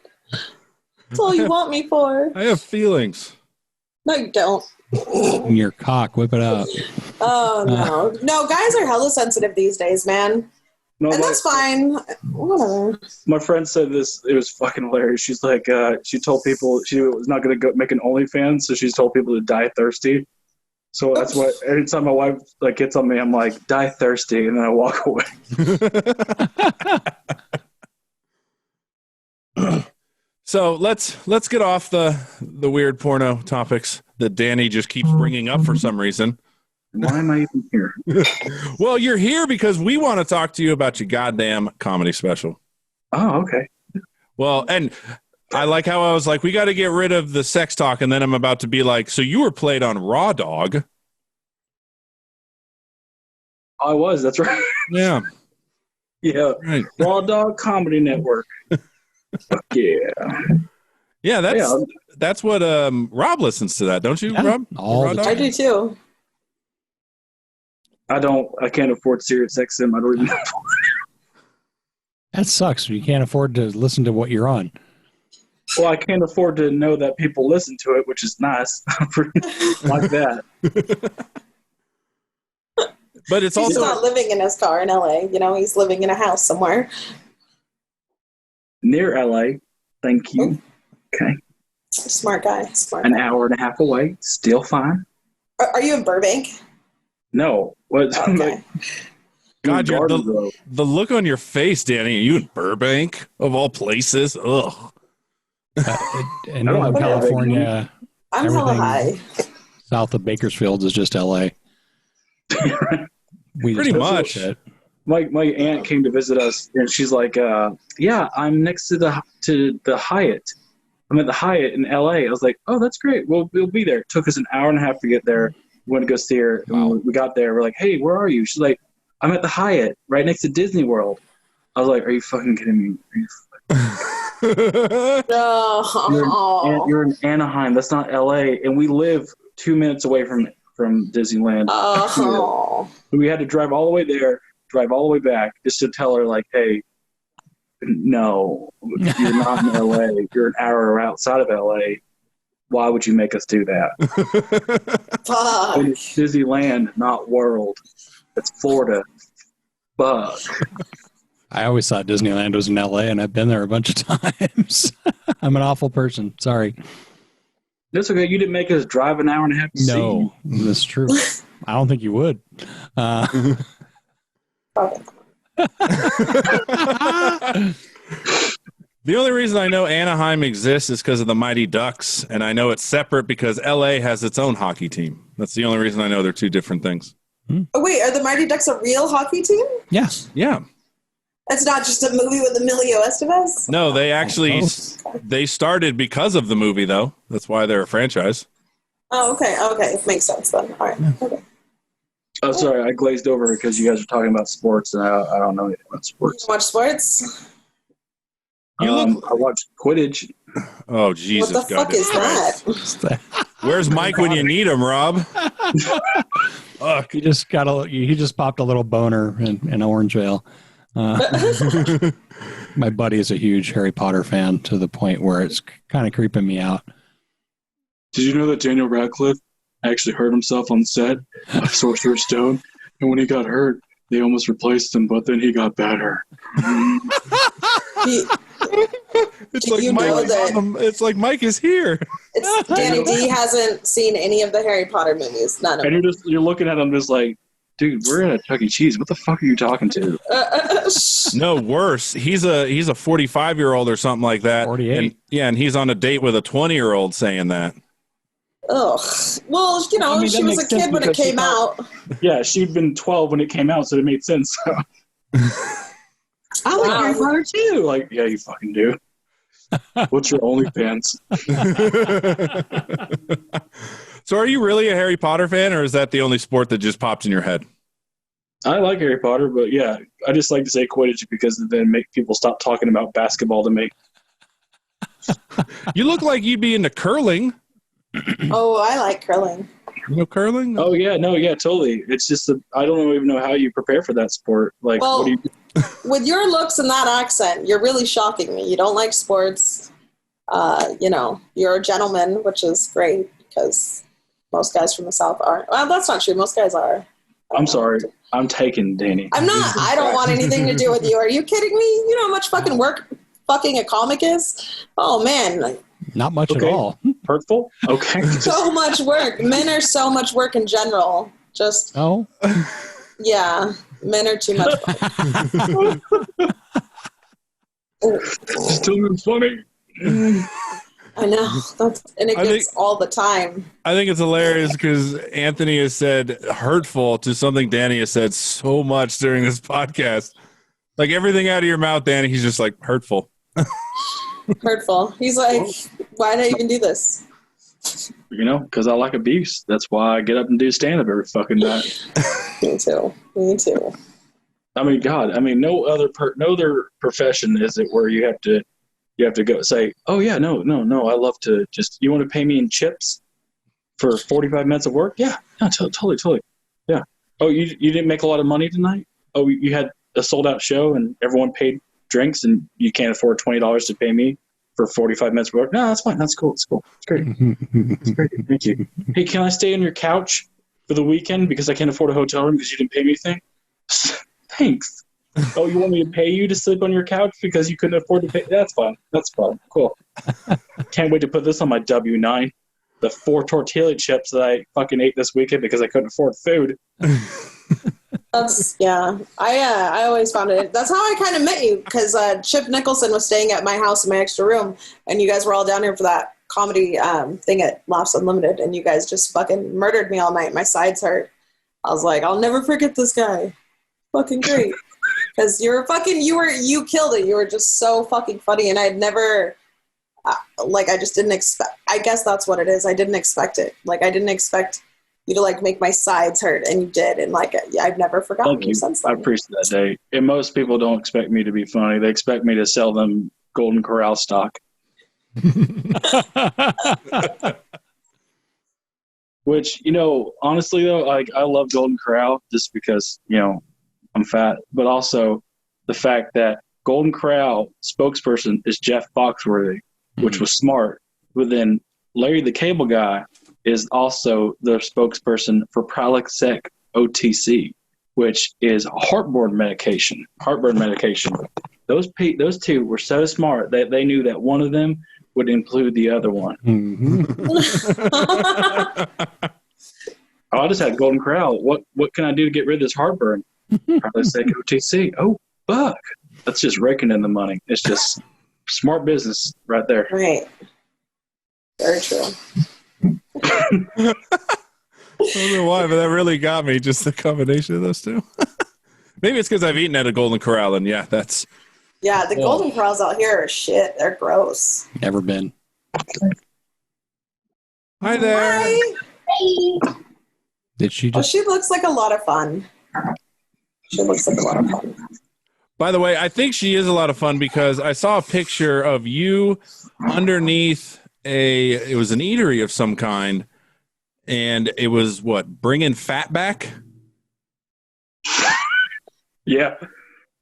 That's all you want me for. I have feelings. No, you don't. Your cock, whip it out. Oh, no. No, guys are hella sensitive these days, man. No, and that's fine. Whatever. My friend said this. It was fucking hilarious. She's like, she told people she was not going to go make an OnlyFans, so she's told people to die thirsty. So that's why anytime my wife gets on me, I'm like, die thirsty, and then I walk away. So let's get off the weird porno topics that Danny just keeps bringing up for some reason. Why am I even here? Well, you're here because we want to talk to you about your goddamn comedy special. Oh, okay. Well, and I like how I was like, we got to get rid of the sex talk, and then I'm about to be like, so you were played on Raw Dog. I was. That's right. Yeah. Yeah. Right. Raw Dog Comedy Network. Fuck yeah. Yeah, that's what Rob listens to that, don't you, Rob? I do too. I can't afford Sirius XM. I don't even know. That sucks. You can't afford to listen to what you're on. Well, I can't afford to know that people listen to it, which is nice. Like that. But it's he's also not living in his car in LA. He's living in a house somewhere. Near LA. Thank you. Okay. Smart guy. An hour and a half away. Still fine. Are you in Burbank? No. What? Okay. God, the look on your face, Danny. Are you in Burbank of all places? Ugh. In Northern California, I'm hella high. South of Bakersfield is just LA. Pretty much. My aunt came to visit us, and she's like, "Yeah, I'm next to the Hyatt. I'm at the Hyatt in LA." I was like, "Oh, that's great. We'll be there." It took us an hour and a half to get there. We went to go see her. Wow. And we got there. We're like, "Hey, where are you?" She's like, "I'm at the Hyatt, right next to Disney World." I was like, "Are you fucking kidding me? You're in Anaheim. That's not LA, and we live 2 minutes away from Disneyland." Oh. We had to drive all the way there, drive all the way back, just to tell her, like, "Hey, no, you're not in LA. You're an hour outside of LA. Why would you make us do that?" Fuck. And it's Disneyland, not World. It's Florida. Fuck. I always thought Disneyland was in LA, and I've been there a bunch of times. I'm an awful person. Sorry. That's okay. You didn't make us drive an hour and a half to see No, that's true. I don't think you would. The only reason I know Anaheim exists is because of the Mighty Ducks, and I know it's separate because LA has its own hockey team. That's the only reason I know they're two different things. Oh, wait, are the Mighty Ducks a real hockey team? Yes. Yeah. It's not just a movie with Emilio Estevez? No, they actually they started because of the movie, though. That's why they're a franchise. Oh, okay. Okay. It makes sense then. All right. Okay. Oh, sorry. I glazed over because you guys were talking about sports, and I don't know anything about You sports. watch sports? You look. I watched Quidditch. Oh, Jesus! What the fuck is that? Where's Mike when you need him, Rob? He just popped a little boner in Orangevale. My buddy is a huge Harry Potter fan to the point where it's kind of creeping me out. Did you know that Daniel Radcliffe actually hurt himself on set of Sorcerer's Stone? And when he got hurt, they almost replaced him, but then he got better. It's like it's like Mike is here. Danny D hasn't seen any of the Harry Potter movies. None of And them. you're looking at him just like, dude, we're at a Chuck E. Cheese. What the fuck are you talking to? No, worse. He's a 45-year-old or something like that. 48. And he's on a date with a 20-year-old saying that. Ugh. Well, you know, I mean, she that was a makes sense kid when it because she came out. Yeah, she'd been 12 when it came out, so it made sense. I like Harry Potter too. Like, yeah, you fucking do. What's your OnlyFans? So are you really a Harry Potter fan, or is that the only sport that just popped in your head? I like Harry Potter, but yeah, I just like to say Quidditch because then make people stop talking about basketball to me. You look like you'd be into curling. Oh, I like curling. You know curling? Oh yeah, no, yeah, totally. It's just I don't even know how you prepare for that sport. Like, Well, what do you? With your looks and that accent, you're really shocking me. You don't like sports. You know, you're a gentleman, which is great because most guys from the South aren't. Well, that's not true. Most guys are. I'm sorry, I'm taken, Danny. I'm not. I don't want anything to do with you. Are you kidding me? You know how much fucking work fucking a comic is? Oh, man. Not much Okay. at all. Hurtful? Okay. So much work. Men are so much work in general. Just, Oh, yeah. Men are too much work. Still funny. I know. And it I gets think- all the time. I think it's hilarious because Anthony has said hurtful to something Danny has said so much during this podcast. Like everything out of your mouth, Danny, he's just like hurtful. Hurtful. He's like, why did I even do this? You know, because I like abuse. That's why I get up and do stand-up every fucking night. Me too. Me too. I mean, God, I mean, no other profession is it where you have to go say, oh yeah, no, I love to just. You want to pay me in chips for 45 minutes of work? Yeah, no, totally, yeah. Oh, you didn't make a lot of money tonight? Oh, you had a sold-out show and everyone paid drinks and you can't afford $20 to pay me for 45 minutes of work? No, that's fine. That's cool. It's cool. It's great. It's great. Thank you. Hey, can I stay on your couch for the weekend because I can't afford a hotel room because you didn't pay me anything? Thanks. Oh, you want me to pay you to sleep on your couch because you couldn't afford to pay? That's fine. That's fine. Cool. Can't wait to put this on my W-9. The 4 tortilla chips that I fucking ate this weekend because I couldn't afford food. That's, yeah. I always found it. That's how I kind of met you because Chip Nicholson was staying at my house in my extra room and you guys were all down here for that comedy thing at Laughs Unlimited and you guys just fucking murdered me all night. My sides hurt. I was like, I'll never forget this guy. Fucking great. Because you killed it. You were just so fucking funny and I'd never, I just didn't expect, I guess that's what it is. I didn't expect it. Like, I didn't expect you to, like, make my sides hurt, and you did. And, like, I've never forgotten Thank you you. since I then. appreciate that, Dave. And most people don't expect me to be funny. They expect me to sell them Golden Corral stock. Which, you know, honestly, though, like, I love Golden Corral just because, you know, I'm fat. But also the fact that Golden Corral spokesperson is Jeff Foxworthy, which was smart. But then Larry the Cable Guy is also the spokesperson for Prilosec OTC, which is heartburn medication. Those two were so smart that they knew that one of them would include the other one. I just had Golden Corral. What can I do to get rid of this heartburn? Probably say OTC. Oh, fuck. That's just raking in the money. It's just smart business right there. Right. Very true. I don't know why, but that really got me, just the combination of those two. Maybe it's because I've eaten at a Golden Corral, and yeah, that's... Yeah, the Golden Corrals out here are shit. They're gross. Never been. Hi there. Hi. Did she Oh, just... she looks like a lot of fun. She looks like a lot of fun. By the way, I think she is a lot of fun because I saw a picture of you underneath it was an eatery of some kind, and it was bringing fat back? Yeah.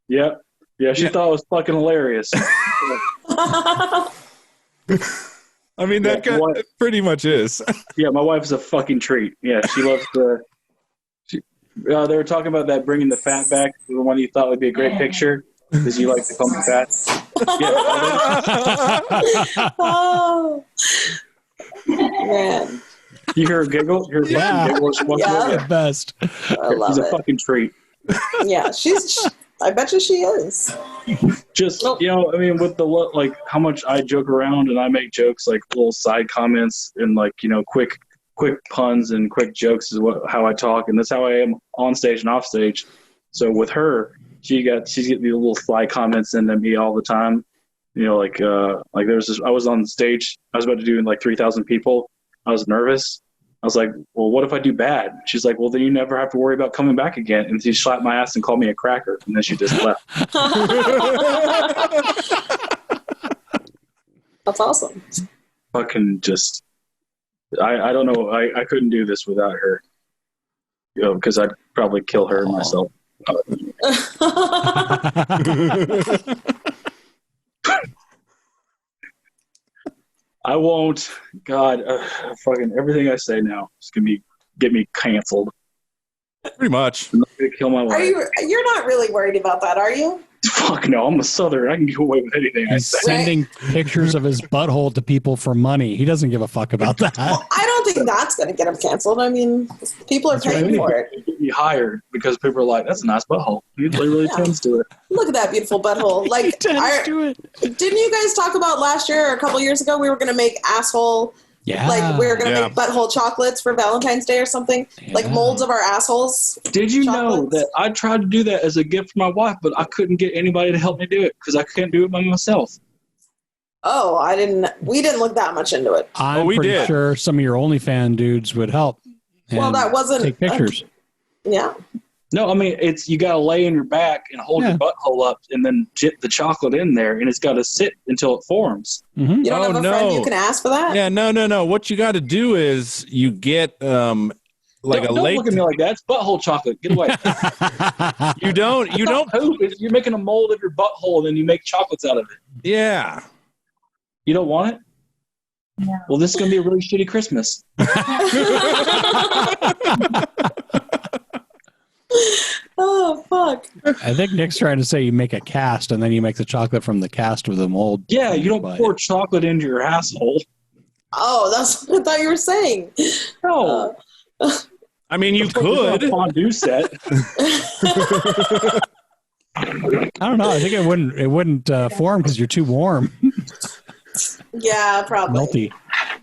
She thought it was fucking hilarious. I mean, that it pretty much is. Yeah, my wife's a fucking treat. Yeah, she loves they were talking about that bringing the fat back, the one you thought would be a great picture, because you like to call me fat. Oh, man. You hear her giggle? You hear her giggle? The best. I love She's a it. fucking treat. Yeah, I bet you she is. Just, I mean, with the, how much I joke around and I make jokes, little side comments and, quick puns and quick jokes is how I talk. And that's how I am on stage and off stage. So with her, she's getting these little sly comments into me all the time. There was this, I was on stage, I was about to do 3,000 people. I was nervous. I was like, well, what if I do bad? She's like, well, then you never have to worry about coming back again. And she slapped my ass and called me a cracker. And then she just left. That's awesome. Fucking just, I don't know. I couldn't do this without her. Because I'd probably kill her myself. I won't. God, fucking everything I say now is gonna get me canceled. Pretty much. I'm not gonna kill my wife. You're not really worried about that, are you? Fuck no, I'm a Southern. I can get away with anything I He's say. sending pictures of his butthole to people for money. He doesn't give a fuck about that. Well, I don't think that's going to get him canceled. I mean, people are paying for it. Be hired because people are like, "That's a nice butthole." He really tends to it. Look at that beautiful butthole. He tends to it. Didn't you guys talk about last year or a couple years ago? We were going to make asshole. Yeah. We were going to make butthole chocolates for Valentine's Day or something. Yeah. Molds of our assholes. Did you know Chocolates. that I tried to do that as a gift for my wife, but I couldn't get anybody to help me do it because I couldn't do it by myself. Oh, we didn't look that much into it. I'm pretty sure some of your OnlyFans dudes would help. Well, that wasn't take pictures. Yeah. No, I mean, you got to lay on your back and hold your butthole up and then dip the chocolate in there, and it's got to sit until it forms. Mm-hmm. You don't have a friend you can ask for that? Yeah, no. What you got to do is you get Don't look at me like that. It's butthole chocolate. Get away. You don't. You're making a mold of your butthole, and then you make chocolates out of it. Yeah. You don't want it? No. Well, this is going to be a really shitty Christmas. Oh, fuck. I think Nick's trying to say you make a cast and then you make the chocolate from the cast with the mold. Yeah, you don't pour chocolate into your asshole. Oh, that's what I thought you were saying. No. I mean, you could. Fondue set. I don't know. I think it wouldn't form because you're too warm. Yeah, probably. Melty.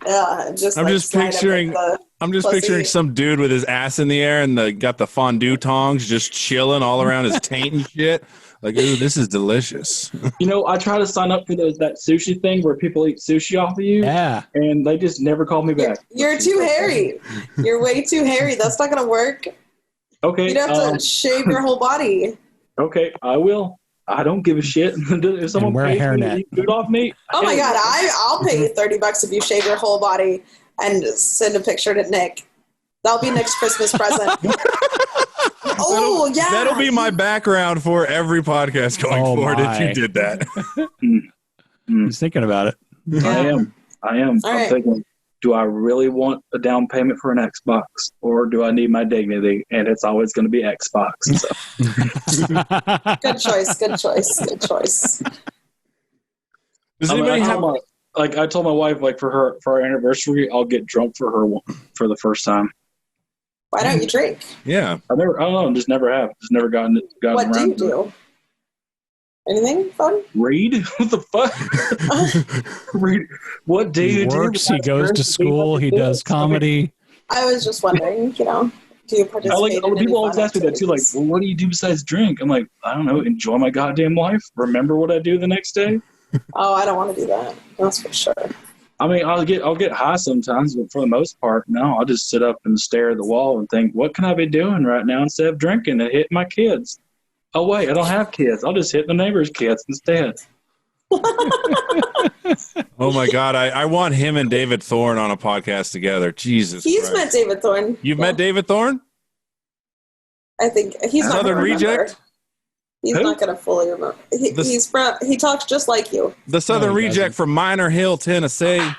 Yeah, I'm just picturing some dude with his ass in the air and got the fondue tongs just chilling all around his taint and shit. Like, ooh, this is delicious. I try to sign up for that sushi thing where people eat sushi off of you. Yeah. And they just never call me back. You're too hairy. You're way too hairy. That's not going to work. Okay. You'd have to shave your whole body. Okay, I will. I don't give a shit. If someone pays me to eat food off me. Oh my God, I'll pay you $30 if you shave your whole body and send a picture to Nick. That'll be Nick's Christmas present. Oh, yeah. That'll be my background for every podcast going forward if you did that. He's thinking about it. I am. All right. I'm thinking. do I really want a down payment for an Xbox, or do I need my dignity? And it's always going to be Xbox. So. Good choice. Good choice. Good choice. Does anybody have like I told my wife, like for our anniversary, I'll get drunk for her for the first time. Why don't you drink? Yeah. I don't know, just never have. Just never gotten What around do you to it. do? Anything fun? Read? What the fuck? Read? What do He you works, do? he goes to school, he does comedy. I was just wondering, do you participate in any people always fun ask me that too, like, activities? well, what do you do besides drink? I'm like, I don't know, enjoy my goddamn life, remember what I do the next day. Oh, I don't want to do that. That's for sure. I mean, I'll get high sometimes, but for the most part, no. I'll just sit up and stare at the wall and think, what can I be doing right now instead of drinking and hitting my kids? Oh, wait, I don't have kids. I'll just hit the neighbor's kids instead. Oh, my God. I want him and David Thorne on a podcast together. Jesus He's Christ. met David Thorne. You've met David Thorne? I think he's not Southern gonna remember. Reject? He's Who? not going to fully remember. He talks just like you. The Southern No, he Reject doesn't. from Minor Hill, Tennessee. I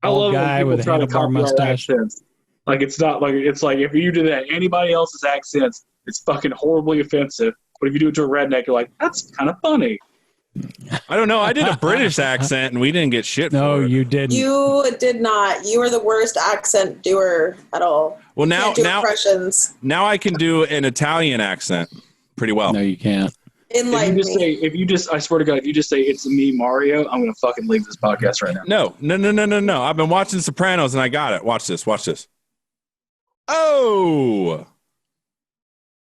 Old love guy when with a people try to handlebar copy our mustache. accents. Like, it's not like, it's like if you do that anybody else's accents, it's fucking horribly offensive. But if you do it to a redneck, you're like, that's kind of funny. I don't know. I did a British accent, and we didn't get shit No, for it. you didn't. You did not. You were the worst accent doer at all. Well, Can't do impressions. now I can do an Italian accent pretty well. No, you can't. Enlighten me. I swear to God, if you just say it's me, Mario, I'm going to fucking leave this podcast right now. No. I've been watching Sopranos, and I got it. Watch this. Oh.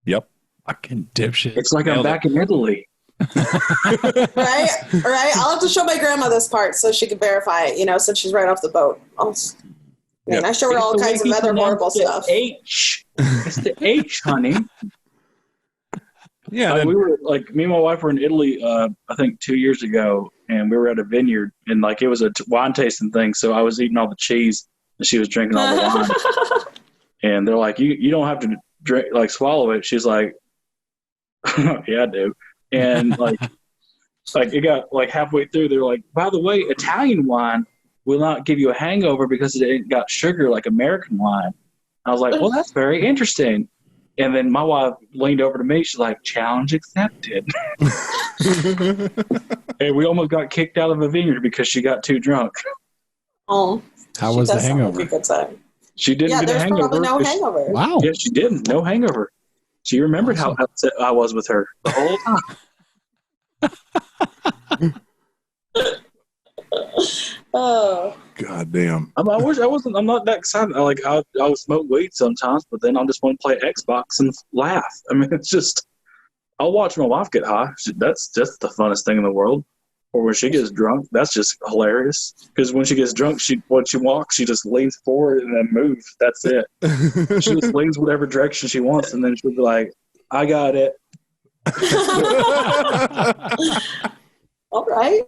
Yep. Fucking dipshit. It's like I'm back in Italy. Right? I'll have to show my grandma this part so she can verify it, since she's right off the boat. I show her all kinds of other horrible stuff. H. It's the H, honey. Yeah. We were like, me and my wife were in Italy, I think 2 years ago, and we were at a vineyard, and like it was a wine tasting thing. So I was eating all the cheese, and she was drinking all the wine. And they're like, you don't have to drink, like swallow it. She's like, yeah, I do. And like it got like halfway through, they're like, by the way, Italian wine will not give you a hangover because it ain't got sugar like American wine. I was like, well, that's very interesting. And then my wife leaned over to me. She's like, challenge accepted. And we almost got kicked out of a vineyard because she got too drunk. Oh, How was the hangover? Like a good time. She didn't get a there's hangover. probably no hangover. Wow. Yeah, she didn't. No hangover. She remembered how upset I was with her the whole time. Oh. God damn. I'm not that excited. I would smoke weed sometimes, but then I just want to play Xbox and laugh. I mean, it's just, I'll watch my wife get high. That's just the funnest thing in the world. Or when she gets drunk, that's just hilarious. Because when she gets drunk, when she walks, she just leans forward and then moves. That's it. She just leans whatever direction she wants, and then she'll be like, I got it. All right.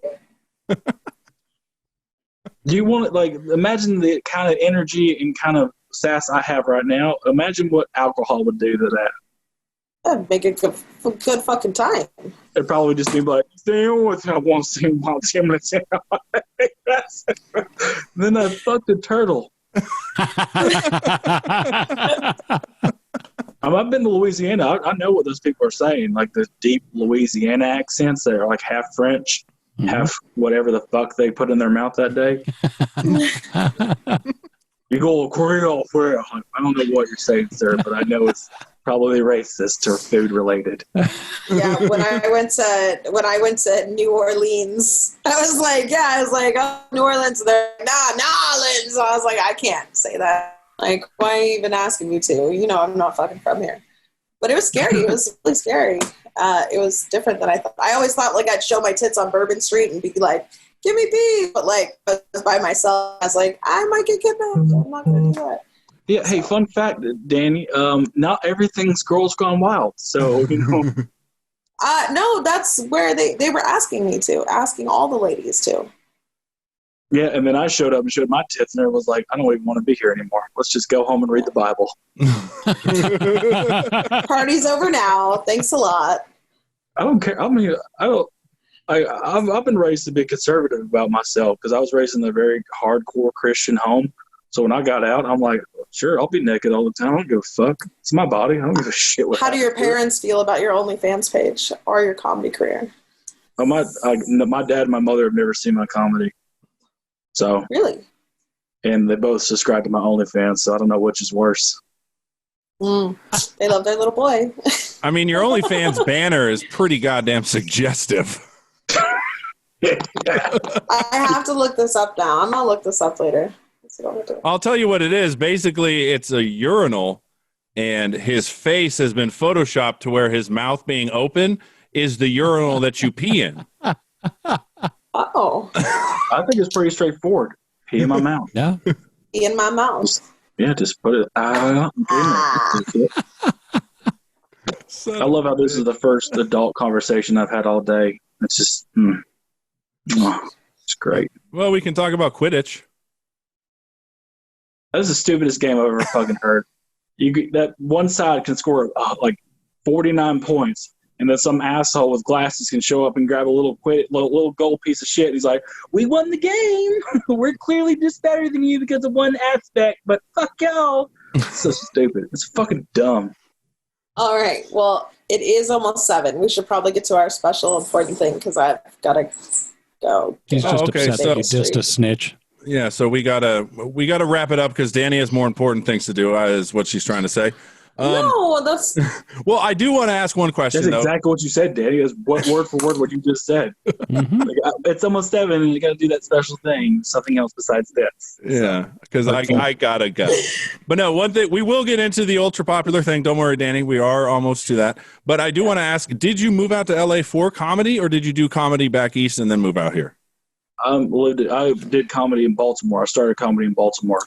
Do you want imagine the kind of energy and kind of sass I have right now. Imagine what alcohol would do to that. That'd make it good fucking time. It'd probably just be like, then I fucked a turtle. I've been to Louisiana. I know what those people are saying, like the deep Louisiana accents that are like half French, half whatever the fuck they put in their mouth that day. You go Creole. I don't know what you're saying, sir, but I know it's probably racist or food related. Yeah, when I went to New Orleans, I was like, oh, New Orleans. They're New Orleans. So I was like, I can't say that. Like, why are you even asking me to? I'm not fucking from here. But it was scary. It was really scary. It was different than I thought. I always thought like I'd show my tits on Bourbon Street and be like, give me pee. But like, I was by myself. I was like, I might get kidnapped. I'm not going to do that. Yeah. Hey, fun fact, Danny. Not everything's Girls Gone Wild. So No, that's where they were asking all the ladies to. Yeah, and then I showed up and showed my tits, and everyone was like, I don't even want to be here anymore. Let's just go home and read the Bible. Party's over now. Thanks a lot. I don't care. I mean, I don't. I've been raised to be conservative about myself because I was raised in a very hardcore Christian home. So when I got out, I'm like, sure, I'll be naked all the time. I don't give a fuck. It's my body. I don't give a shit what How do your parents feel about your OnlyFans page or your comedy career? Oh, my dad and my mother have never seen my comedy. So Really? And they both subscribe to my OnlyFans, so I don't know which is worse. They love their little boy. I mean, your OnlyFans banner is pretty goddamn suggestive. I have to look this up now. I'm going to look this up later. I'll tell you what it is. Basically, it's a urinal, and his face has been photoshopped to where his mouth being open is the urinal that you pee in. Oh. I think it's pretty straightforward. Pee in my mouth. Yeah. Pee in my mouth. Yeah, just put it out. I love how this is the first adult conversation I've had all day. It's just, it's great. Well, we can talk about Quidditch. That's the stupidest game I've ever fucking heard. That one side can score like 49 points, and then some asshole with glasses can show up and grab a little gold piece of shit. And he's like, "We won the game. We're clearly just better than you because of one aspect, but fuck y'all." It's so stupid. It's fucking dumb. All right. Well, it is almost 7. We should probably get to our special important thing because I've got to go. He's just okay, upset that you dissed a snitch. Yeah, so we gotta wrap it up because Danny has more important things to do, is what she's trying to say. No, that's... Well, I do want to ask one question, That's though. exactly what you said, Danny. That's word for word what you just said. Like, it's almost 7, and you got to do that special thing, something else besides this. Yeah, because I gotta go. But no, one thing, we will get into the ultra popular thing. Don't worry, Danny. We are almost to that. But I do want to ask, did you move out to LA for comedy, or did you do comedy back east and then move out here? I did comedy in Baltimore. I started comedy in Baltimore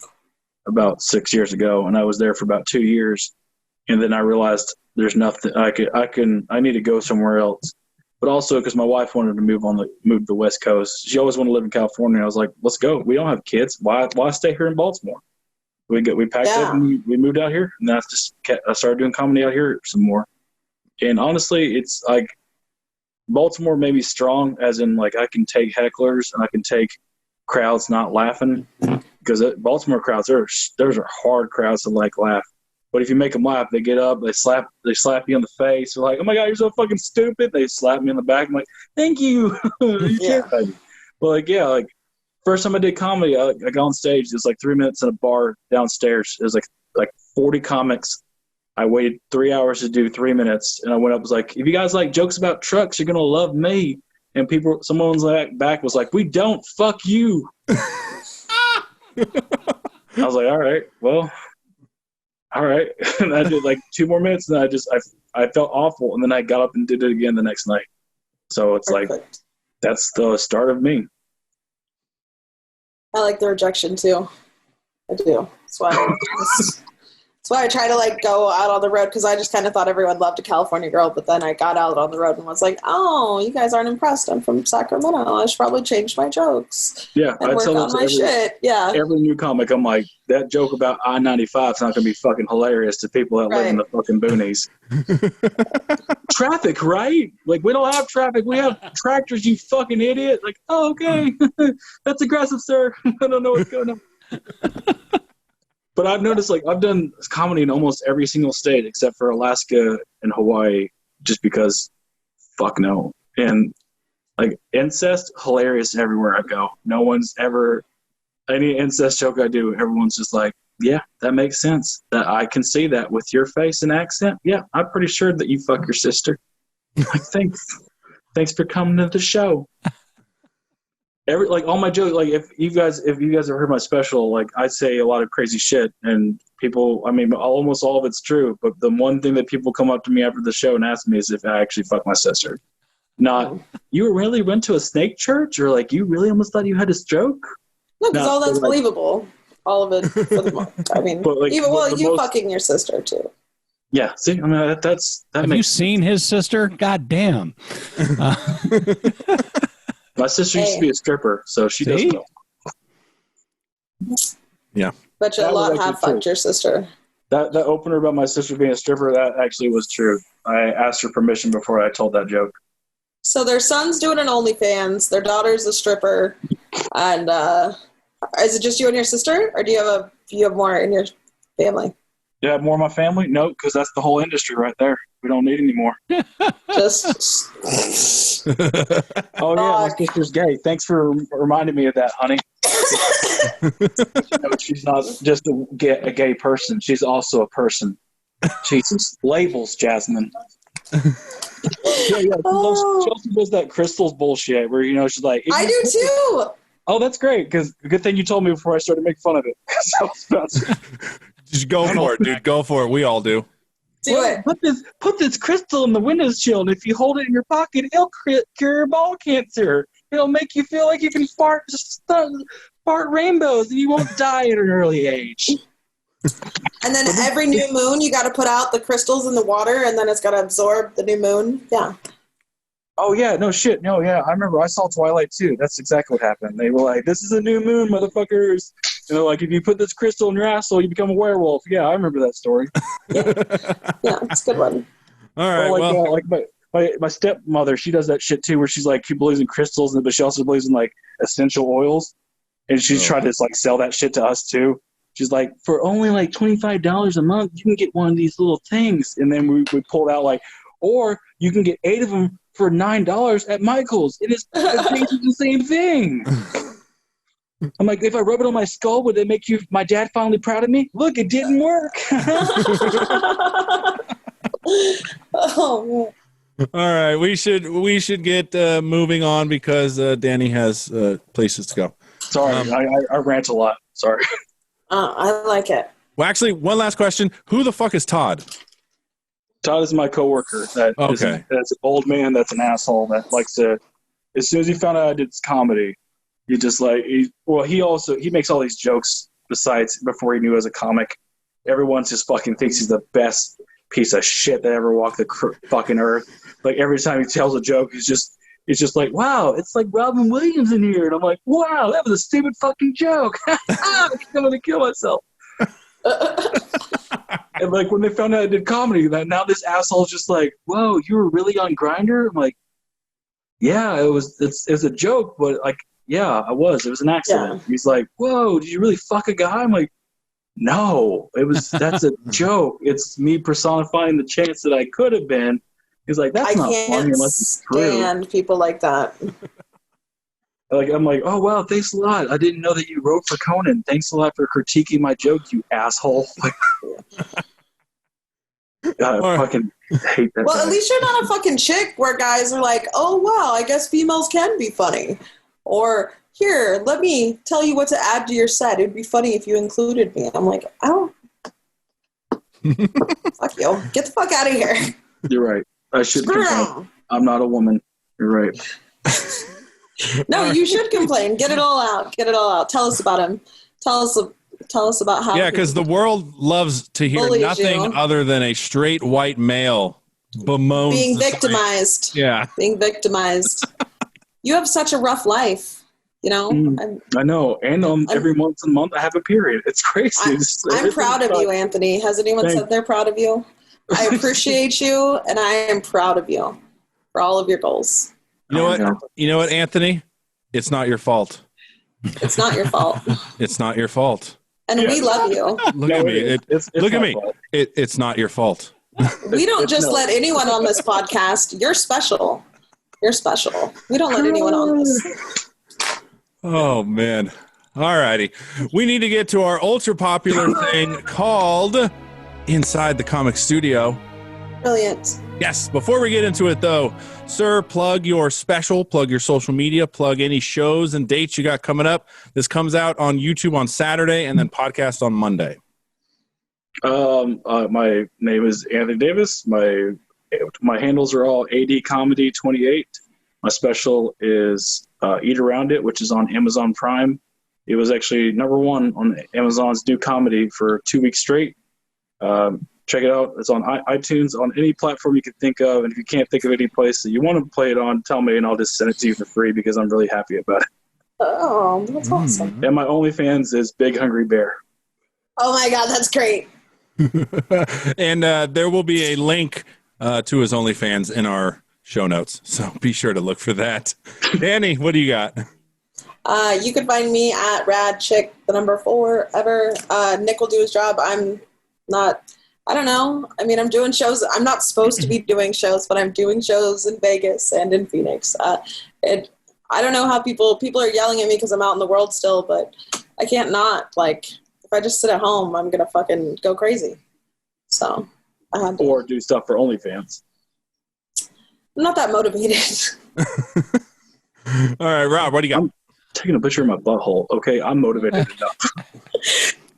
about 6 years ago, and I was there for about 2 years. And then I realized there's nothing I need to go somewhere else. But also because my wife wanted to move to the West Coast. She always wanted to live in California. I was like, let's go. We don't have kids. Why stay here in Baltimore? We packed up and we moved out here, and I started doing comedy out here some more. And honestly, it's like Baltimore made me strong, as in like I can take hecklers and I can take crowds not laughing, because Baltimore crowds, those are hard crowds to like laugh. But if you make them laugh, they get up, they slap you on the face. They're like, "Oh my God, you're so fucking stupid." They slap me on the back. I'm like, "Thank you." Well, first time I did comedy, I got on stage. It was like 3 minutes in a bar downstairs. It was like 40 comics. I waited 3 hours to do 3 minutes, and I went up. Was like, "If you guys like jokes about trucks, you're gonna love me." And someone's back was like, "We don't. Fuck you." I was like, "All right, well." All right. And I did like 2 more minutes, and I felt awful. And then I got up and did it again the next night. So it's Perfect. like, that's the start of me. I like the rejection too. I do. That's why I try to like go out on the road, because I just kind of thought everyone loved a California girl, but then I got out on the road and was like, "Oh, you guys aren't impressed. I'm from Sacramento. I should probably change my jokes Yeah, and work on my shit." Yeah. Every new comic, I'm like, that joke about I-95 is not going to be fucking hilarious to people that live in the fucking boonies. Traffic, right? Like, we don't have traffic. We have tractors, you fucking idiot. Like, oh, okay. That's aggressive, sir. I don't know what's going on. But I've noticed, like, I've done comedy in almost every single state except for Alaska and Hawaii, just because fuck no. And, like, incest, hilarious everywhere I go. No one's ever, any incest joke I do, everyone's just like, yeah, that makes sense. That I can see that with your face and accent. Yeah, I'm pretty sure that you fuck your sister. Like, thanks for coming to the show. All my jokes, like if you guys have heard my special, like I say a lot of crazy shit, and people, I mean, almost all of it's true. But the one thing that people come up to me after the show and ask me is if I actually fucked my sister. Not, "You really went to a snake church," or like, "You really almost thought you had a stroke." No, because all that's believable. All of it. For the most. I mean, you fucking your sister too. Yeah. See, I mean, Have you seen his sister? God damn. My sister used to be a stripper, so she doesn't know. Yeah. Bet you a lot have fucked your sister. That opener about my sister being a stripper, that actually was true. I asked her permission before I told that joke. So their son's doing an OnlyFans. Their daughter's a stripper. And is it just you and your sister, or do you have more in your family? Yeah, more of my family? No, because that's the whole industry right there. We don't need any more. Just Oh yeah, my sister's gay. Thanks for reminding me of that, honey. She's not just a gay person. She's also a person. Jesus, labels, Jasmine. She also does that crystals bullshit where she's like, I do too. Oh, that's great, because good thing you told me before I started making fun of it. Just go for it, dude. Go for it. We all do. Do it. Put this crystal in the windshield. If you hold it in your pocket, it'll cure ball cancer. It'll make you feel like you can fart rainbows, and you won't die at an early age. And then every new moon, you got to put out the crystals in the water, and then it's got to absorb the new moon. Yeah. Oh, yeah. No, shit. No, yeah. I remember I saw Twilight, too. That's exactly what happened. They were like, this is a new moon, motherfuckers. Like, if you put this crystal in your asshole, you become a werewolf. Yeah, I remember that story. Yeah, it's a good one. All right, my stepmother, she does that shit, too, where she's like, she believes in crystals, but she also believes in, like, essential oils. And she's trying to, like, sell that shit to us, too. She's like, for only, like, $25 a month, you can get one of these little things. And then we pulled out, like, or you can get 8 of them for $9 at Michael's. It is the same thing. I'm like, if I rub it on my skull, would it make my dad finally proud of me? Look, it didn't work. Oh, All right, we should get moving on because Danny has places to go. Sorry, I rant a lot. Sorry. I like it. Well, actually, one last question: who the fuck is Todd? Todd is my coworker. That's an old man. That's an asshole. That likes to. As soon as he found out I did comedy, he just like he makes all these jokes. Besides, before he knew as a comic, everyone just fucking thinks he's the best piece of shit that ever walked the fucking earth. Like every time he tells a joke, it's just like, wow, it's like Robin Williams in here, and I'm like, wow, that was a stupid fucking joke. I'm gonna kill myself. And like when they found out I did comedy, that now this asshole's just like, whoa, you were really on Grindr? I'm like, yeah, it was a joke, but like, yeah, I was. It was an accident. Yeah. He's like, whoa, did you really fuck a guy? I'm like, no, that's a joke. It's me personifying the chance that I could have been. He's like, that's not funny unless it's true. I can't stand people like that. Like, I'm like, oh, wow, thanks a lot. I didn't know that you wrote for Conan. Thanks a lot for critiquing my joke, you asshole. Like, God, I fucking hate that. Well, guy. At least you're not a fucking chick where guys are like, oh, wow, I guess females can be funny. Or, here, let me tell you what to add to your set. It'd be funny if you included me. I'm like, I don't. Fuck you. Get the fuck out of here. You're right. I should complain. I'm not a woman. You're right. No, you should complain. Get it all out. Get it all out. Tell us about him. Tell us about how. Yeah, because the world loves to hear nothing other than a straight white male bemoan being victimized. Yeah, being victimized. You have such a rough life, you know. I know, and every month I have a period. It's crazy. I'm proud of you, Anthony. Has anyone said they're proud of you? I appreciate you, and I am proud of you for all of your goals. You know what? You know what, Anthony? It's not your fault. It's not your fault. It's not your fault. And we love you. Look at me. Look at me. It's not your fault. We don't just let anyone on this podcast. You're special. You're special. We don't let anyone on this. Oh, man. All righty. We need to get to our ultra popular thing called Inside the Comic Studio. Brilliant. Yes. Before we get into it, though, sir, plug your special, plug your social media, plug any shows and dates you got coming up. This comes out on YouTube on Saturday and then podcast on Monday. My name is Anthony Davis. My handles are all AD Comedy 28. My special is Eat Around It, which is on Amazon Prime. It was actually #1 on Amazon's new comedy for 2 weeks straight. Check it out. It's on iTunes, on any platform you can think of. And if you can't think of any place that you want to play it on, tell me and I'll just send it to you for free because I'm really happy about it. Oh, that's awesome. And my OnlyFans is Big Hungry Bear. Oh my God, that's great. And there will be a link to his OnlyFans in our show notes. So be sure to look for that. Danny, what do you got? You can find me at radchick, the number 4 ever. Nick will do his job. I'm not, I don't know. I mean, I'm doing shows. I'm not supposed to be doing shows, but I'm doing shows in Vegas and in Phoenix. I don't know how people are yelling at me because I'm out in the world still, but I can't not. Like, if I just sit at home, I'm going to fucking go crazy. So I had to. Or do stuff for OnlyFans. I'm not that motivated. All right, Rob, what do you got? I'm taking a picture of my butthole. Okay, I'm motivated enough.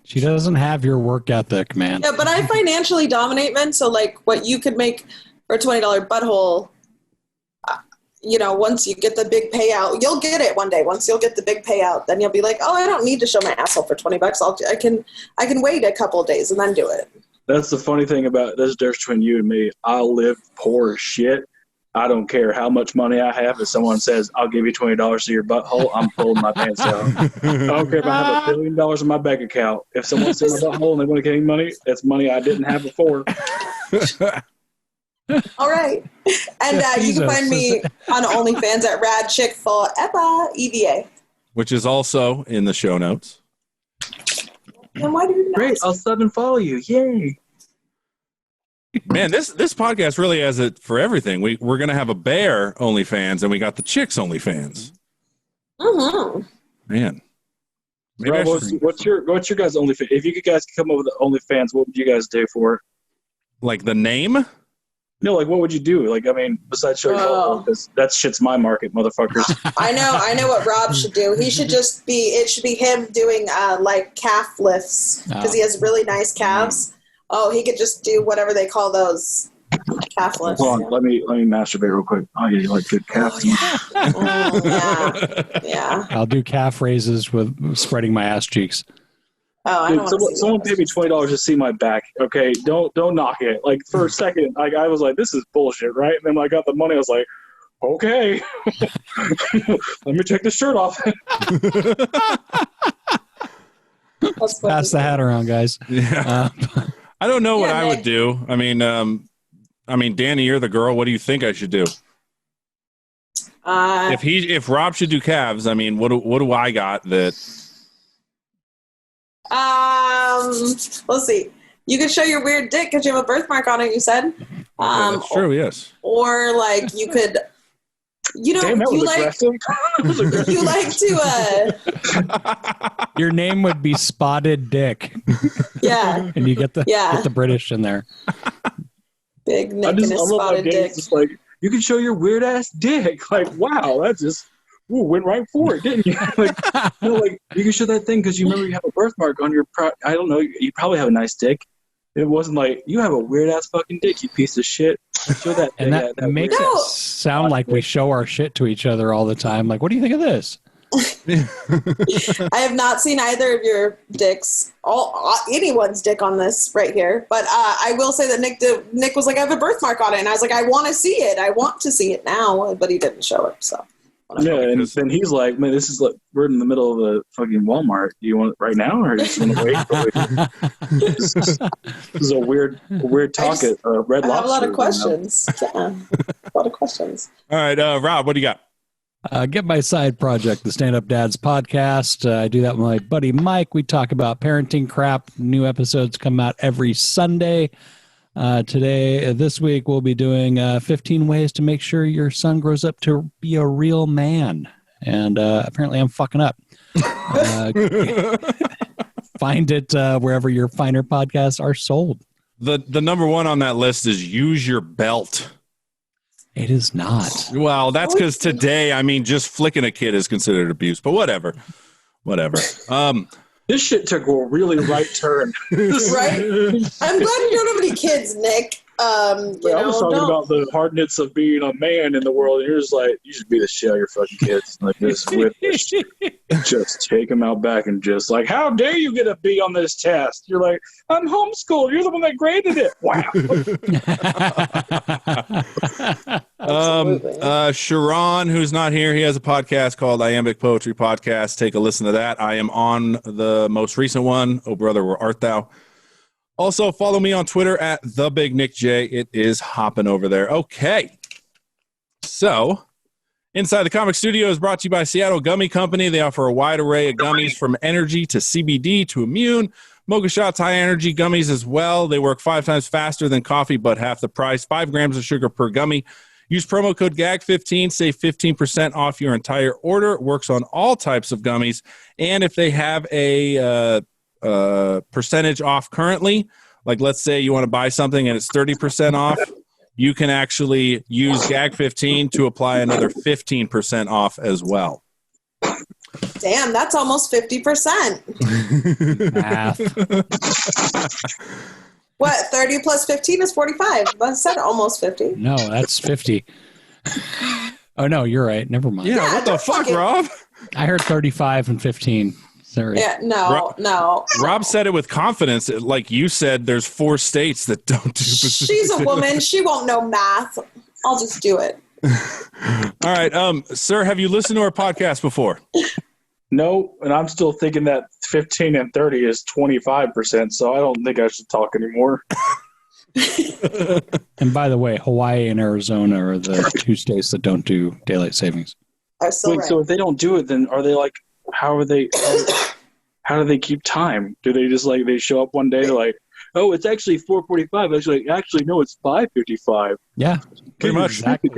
She doesn't have your work ethic, man. Yeah, but I financially dominate men. So, like, what you could make for a $20 butthole, once you get the big payout, you'll get it one day. Once you'll get the big payout, then you'll be like, oh, I don't need to show my asshole for $20. I can wait a couple of days and then do it. That's the funny thing about this difference between you and me. I live poor as shit. I don't care how much money I have. If someone says, I'll give you $20 to your butthole, I'm pulling my pants down. I don't care if I have $1 billion in my bank account. If someone sees my butthole and they want to get any money, that's money I didn't have before. All right. And you can find me on OnlyFans at radchick4eva, EVA. Which is also in the show notes. And why do you not? Great, I'll sub and follow you. Yay. Man, this podcast really has it for everything. We're going to have a bear OnlyFans, and we got the chicks OnlyFans. Mm-hmm. Man. Maybe Rob, what's your guys' OnlyFans? If you guys could come up with the OnlyFans, what would you guys do for it? Like the name? No, like what would you do? Like, I mean, besides showing butthole, because that shit's my market, motherfuckers. I know what Rob should do. He should it should be him doing like calf lifts because he has really nice calves. Oh, he could just do whatever they call those calf lifts. Hold on, let me masturbate real quick. Oh yeah, you like good calves? Yeah. I'll do calf raises with spreading my ass cheeks. Oh, I don't want to see someone paid me $20 to see my back. Okay, don't knock it. Like for a second, like I was like, this is bullshit, right? And then when I got the money, I was like, okay, let me take the shirt off. Pass the hat around, guys. Yeah. I don't know what I would do. I mean, Danny, you're the girl. What do you think I should do? If Rob should do calves, I mean, what do I got that? Let's see. You could show your weird dick because you have a birthmark on it. You said. That's true. Yes. Or like you could. Damn, that was aggressive. You like to. Your name would be Spotted Dick. Yeah. And you get the British in there. Big Nick and his spotted dick. Just like, you can show your weird ass dick. Like, wow, that just went right for it, didn't you? Like, you can show that thing because you remember you have a birthmark on your. I don't know. You probably have a nice dick. It wasn't like you have a weird ass fucking dick, you piece of shit. Show that. And that makes it sound like we show our shit to each other all the time. Like, what do you think of this? I have not seen either of your dicks, anyone's dick on this right here. But I will say that Nick was like, I have a birthmark on it, and I was like, I want to see it. I want to see it now, but he didn't show it. So. Yeah, and then he's like, man, this is like, we're in the middle of the fucking Walmart. Do you want it right now, or you just want to wait? This is a weird talk at Red Lobster. I have a lot of questions. Yeah, a lot of questions. All right, Rob, what do you got? Get My Side Project, the Stand Up Dads podcast. I do that with my buddy Mike. We talk about parenting crap. New episodes come out every Sunday. This week, we'll be doing 15 ways to make sure your son grows up to be a real man. And apparently I'm fucking up. Find it wherever your finer podcasts are sold. The number one on that list is use your belt. It is not. Well, that's because today, I mean, just flicking a kid is considered abuse, but whatever. This shit took a really right turn. Right? I'm glad you don't have any kids, Nick. I was talking about the hardness of being a man in the world, and you're just like, you should be the shit out of your fucking kids. Like, just whip this shit. Just take them out back and just like, how dare you get a B on this test? You're like, I'm homeschooled. You're the one that graded it. Wow. Sharon, who's not here, he has a podcast called Iambic Poetry Podcast. Take a listen to that. I am on the most recent one. Oh, brother, where art thou? Also, follow me on Twitter at TheBigNickJ. It is hopping over there. Okay. So, Inside the Comic Studio is brought to you by Seattle Gummy Company. They offer a wide array of gummies from energy to CBD to immune. Mocha Shots high energy gummies as well. They work 5 times faster than coffee, but half the price. 5 grams of sugar per gummy. Use promo code GAG15, save 15% off your entire order. It works on all types of gummies. And if they have a percentage off currently, like let's say you want to buy something and it's 30% off, you can actually use GAG15 to apply another 15% off as well. Damn, that's almost 50%. Math. What, 30 plus 15 is 45. I said almost 50. No, that's 50. Oh, no, you're right. Never mind. Yeah, what the fuck, Rob? I heard 35 and 15. Sorry. Yeah, no. Rob said it with confidence. Like you said, there's 4 states that don't do She's a woman. She won't know math. I'll just do it. All right. Sir, have you listened to our podcast before? No, and I'm still thinking that 15 and 30 is 25%, so I don't think I should talk anymore. And by the way, Hawaii and Arizona are the 2 states that don't do daylight savings. Wait, so if they don't do it, then are they like, how do they keep time? Do they just like, they show up one day like, oh, it's actually 4:45. Actually, no, it's 5:55. Yeah, pretty much. Exactly.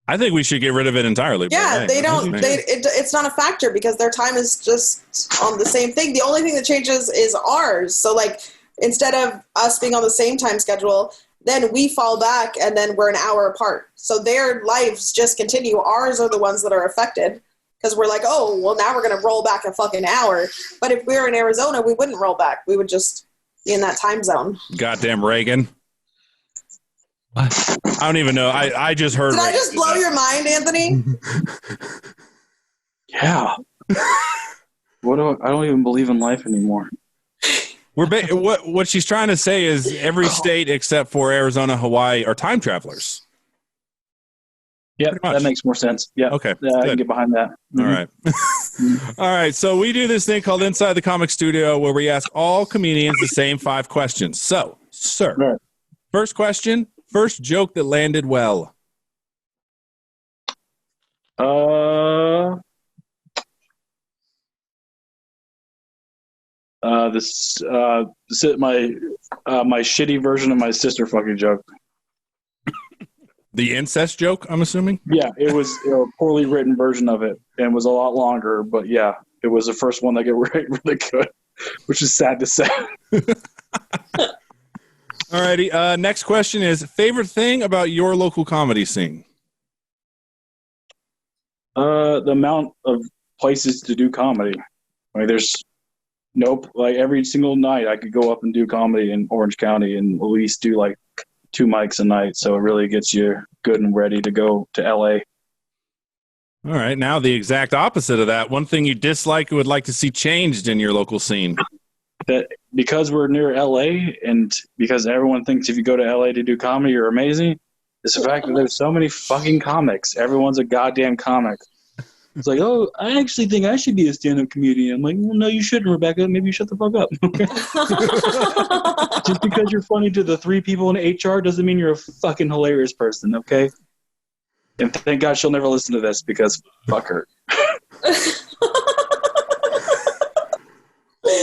I think we should get rid of it entirely. Yeah, they don't. It's not a factor because their time is just on the same thing. The only thing that changes is ours. So, like, instead of us being on the same time schedule, then we fall back and then we're an hour apart. So their lives just continue. Ours are the ones that are affected because we're like, oh, well, now we're going to roll back a fucking hour. But if we were in Arizona, we wouldn't roll back. We would just be in that time zone. Goddamn Reagan. What? I don't even know. I just heard. Did I just blow your mind, Anthony? Yeah. I don't even believe in life anymore. What she's trying to say is every state except for Arizona, Hawaii are time travelers. Yeah, that makes more sense. Yeah. Okay. Yeah, I can get behind that. All right. All right. So we do this thing called Inside the Comic Studio where we ask all comedians the same 5 questions. So, sir, right. First question. First joke that landed well. This is my shitty version of my sister fucking joke. The incest joke, I'm assuming? Yeah, it was a poorly written version of it and was a lot longer, but yeah, it was the first one that got really good, which is sad to say. All righty. Next question is favorite thing about your local comedy scene? The amount of places to do comedy. Like there's every single night I could go up and do comedy in Orange County and at least do like 2 mics a night. So it really gets you good and ready to go to LA. All right. Now the exact opposite of that. One thing you dislike, would like to see changed in your local scene. That because we're near LA and because everyone thinks if you go to LA to do comedy, you're amazing. It's the fact that there's so many fucking comics. Everyone's a goddamn comic. It's like, oh, I actually think I should be a stand-up comedian. I'm like, well, no, you shouldn't, Rebecca. Maybe you shut the fuck up. Just because you're funny to the 3 people in HR doesn't mean you're a fucking hilarious person, okay? And thank God she'll never listen to this because fuck her.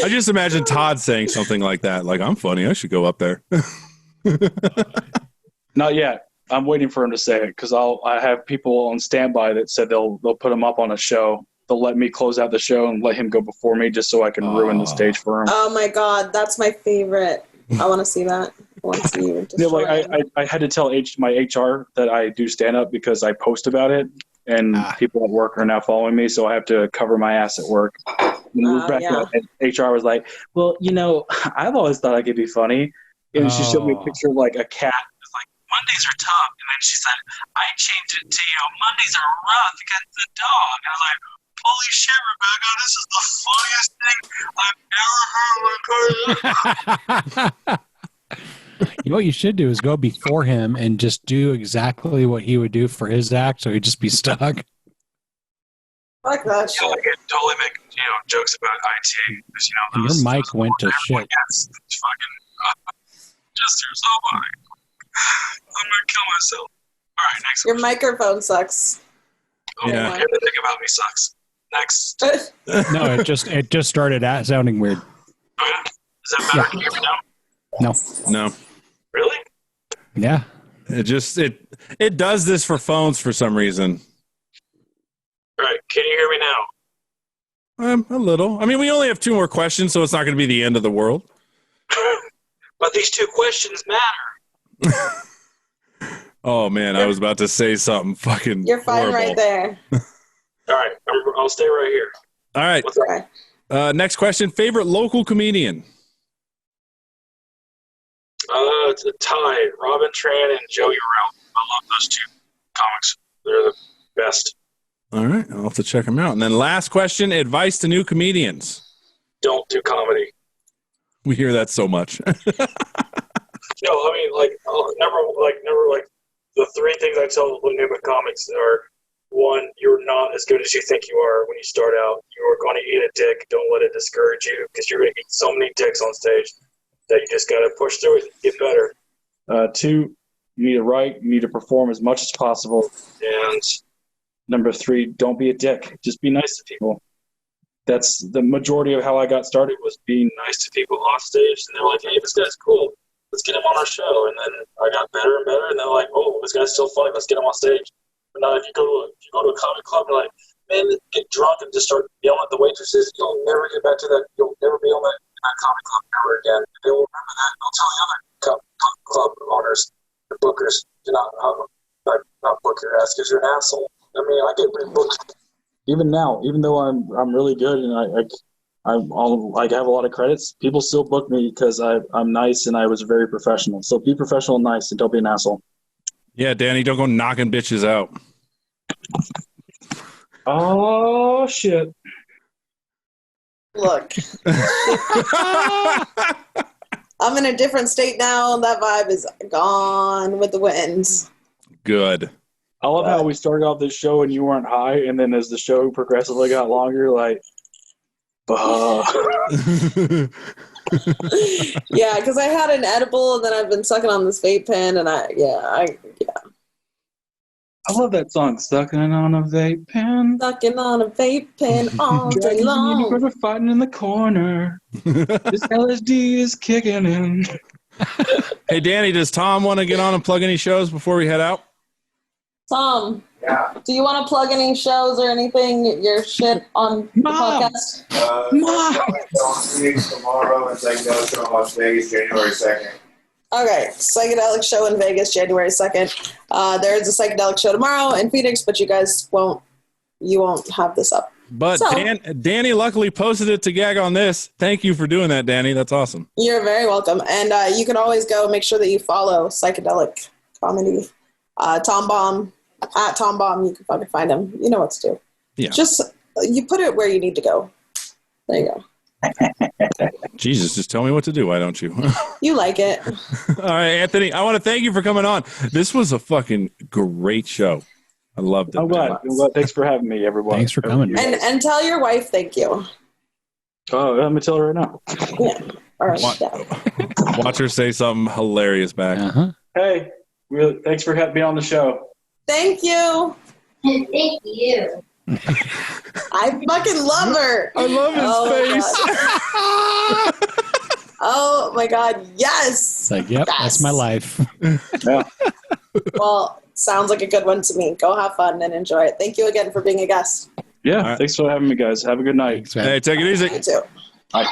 I just imagine Todd saying something like that. Like, I'm funny. I should go up there. Not yet. I'm waiting for him to say it because I have people on standby that said they'll put him up on a show. They'll let me close out the show and let him go before me just so I can ruin the stage for him. Oh my God, that's my favorite. I want to see that. I want to see you destroy him. I had to tell my HR that I do stand up because I post about it and people at work are now following me, so I have to cover my ass at work. Rebecca at HR was like, well, I've always thought I could be funny. And she showed me a picture of like a cat. It's like, Mondays are tough. And then she said, I changed it to, Mondays are rough because it's a dog. And I was like, holy shit, Rebecca, this is the funniest thing I've ever heard in my career. What you should do is go before him and just do exactly what he would do for his act, so he'd just be stuck. I like that shit. I can totally make jokes about IT. Because, And your mic went to shit. Yes, fucking just here's so funny. I'm gonna kill myself. right, next Your question. microphone sucks. Oh, Yeah. everything about me sucks. Next. No, it just started sounding weird. Oh, yeah? Is that better? Can you hear me now? No. No. Really? Yeah. It does this for phones for some reason. All right, can you hear me now? A little. I mean, we only have 2 more questions, so it's not going to be the end of the world. But these 2 questions matter. Oh man, I was about to say something fucking. You're fine horrible. right there. All right, I'll stay right here. All right. What's up? Okay. Next question. Favorite local comedian? It's a tie. Robin Tran and Joey Ralph. I love those 2 comics. They're the best. All right, I'll have to check them out. And then last question: advice to new comedians. Don't do comedy. We hear that so much. No, I mean, never, the 3 things I tell new comics are: 1, you're not as good as you think you are when you start out. You are going to eat a dick. Don't let it discourage you, because you're going to eat so many dicks on stage that you just got to push through it and get better. 2, you need to write. You need to perform as much as possible. And Number 3, don't be a dick. Just be nice to people. That's the majority of how I got started, was being nice to people off stage, and they're like, "Hey, this guy's cool. Let's get him on our show." And then I got better and better, and they're like, "Oh, this guy's still funny. Let's get him on stage." But now, if you go to a comedy club, you're like, "Man, get drunk and just start yelling at the waitresses. You'll never get back to that. You'll never be on that comedy club ever again." They will remember that. And they'll tell the other club owners, the bookers, do not book your ass because you're an asshole. I mean, I get rebooked. even now, even though I'm really good and I have a lot of credits, people still book me because I'm nice and I was very professional. So be professional and nice, and don't be an asshole. Yeah, Danny, don't go knocking bitches out. Oh shit! Look, I'm in a different state now. That vibe is gone with the wind. Good. I love how we started off this show and you weren't high, and then as the show progressively got longer, like, Yeah, because I had an edible and then I've been sucking on this vape pen, and I love that song, "Sucking on a Vape Pen." sucking on a vape pen all day Dragging long. unicorns are fighting in the corner. This LSD is kicking in. Hey, Danny, does Tom want to get on and plug any shows before we head out? Tom, do you want to plug any shows or anything, your shit on the podcast? Phoenix tomorrow and Psychedelic Show in Las Vegas, January 2nd. Okay, Psychedelic Show in Vegas, January 2nd. There is a Psychedelic Show tomorrow in Phoenix, but you guys won't have this up. But So- Danny luckily posted it to Gag On This. Thank you for doing that, Danny. That's awesome. You're very welcome. And you can always go make sure that you follow Psychedelic Comedy. Tom Baum, at Tom Baum, you can fucking find him. You know what to do. Yeah. Just, you put it where you need to go. There you go. Jesus, just tell me what to do. Why don't you? You like it. All right, Anthony, I want to thank you for coming on. This was a fucking great show. I loved it. I'm glad. Thanks for having me, everyone. Thanks for coming. And tell your wife thank you. Oh, let me tell her right now. Yeah. All right. What? Yeah. Watch her say something hilarious back. Uh-huh. Hey, thanks for having me on the show. Thank you. Thank you. I fucking love her. I love his face. Oh my God. Yes. It's like, yep, Yes. that's my life. Yeah. Well, sounds like a good one to me. Go have fun and enjoy it. Thank you again for being a guest. Yeah, All right. Thanks for having me, guys. Have a good night. Thanks, man. Hey, take it easy. You too. Bye.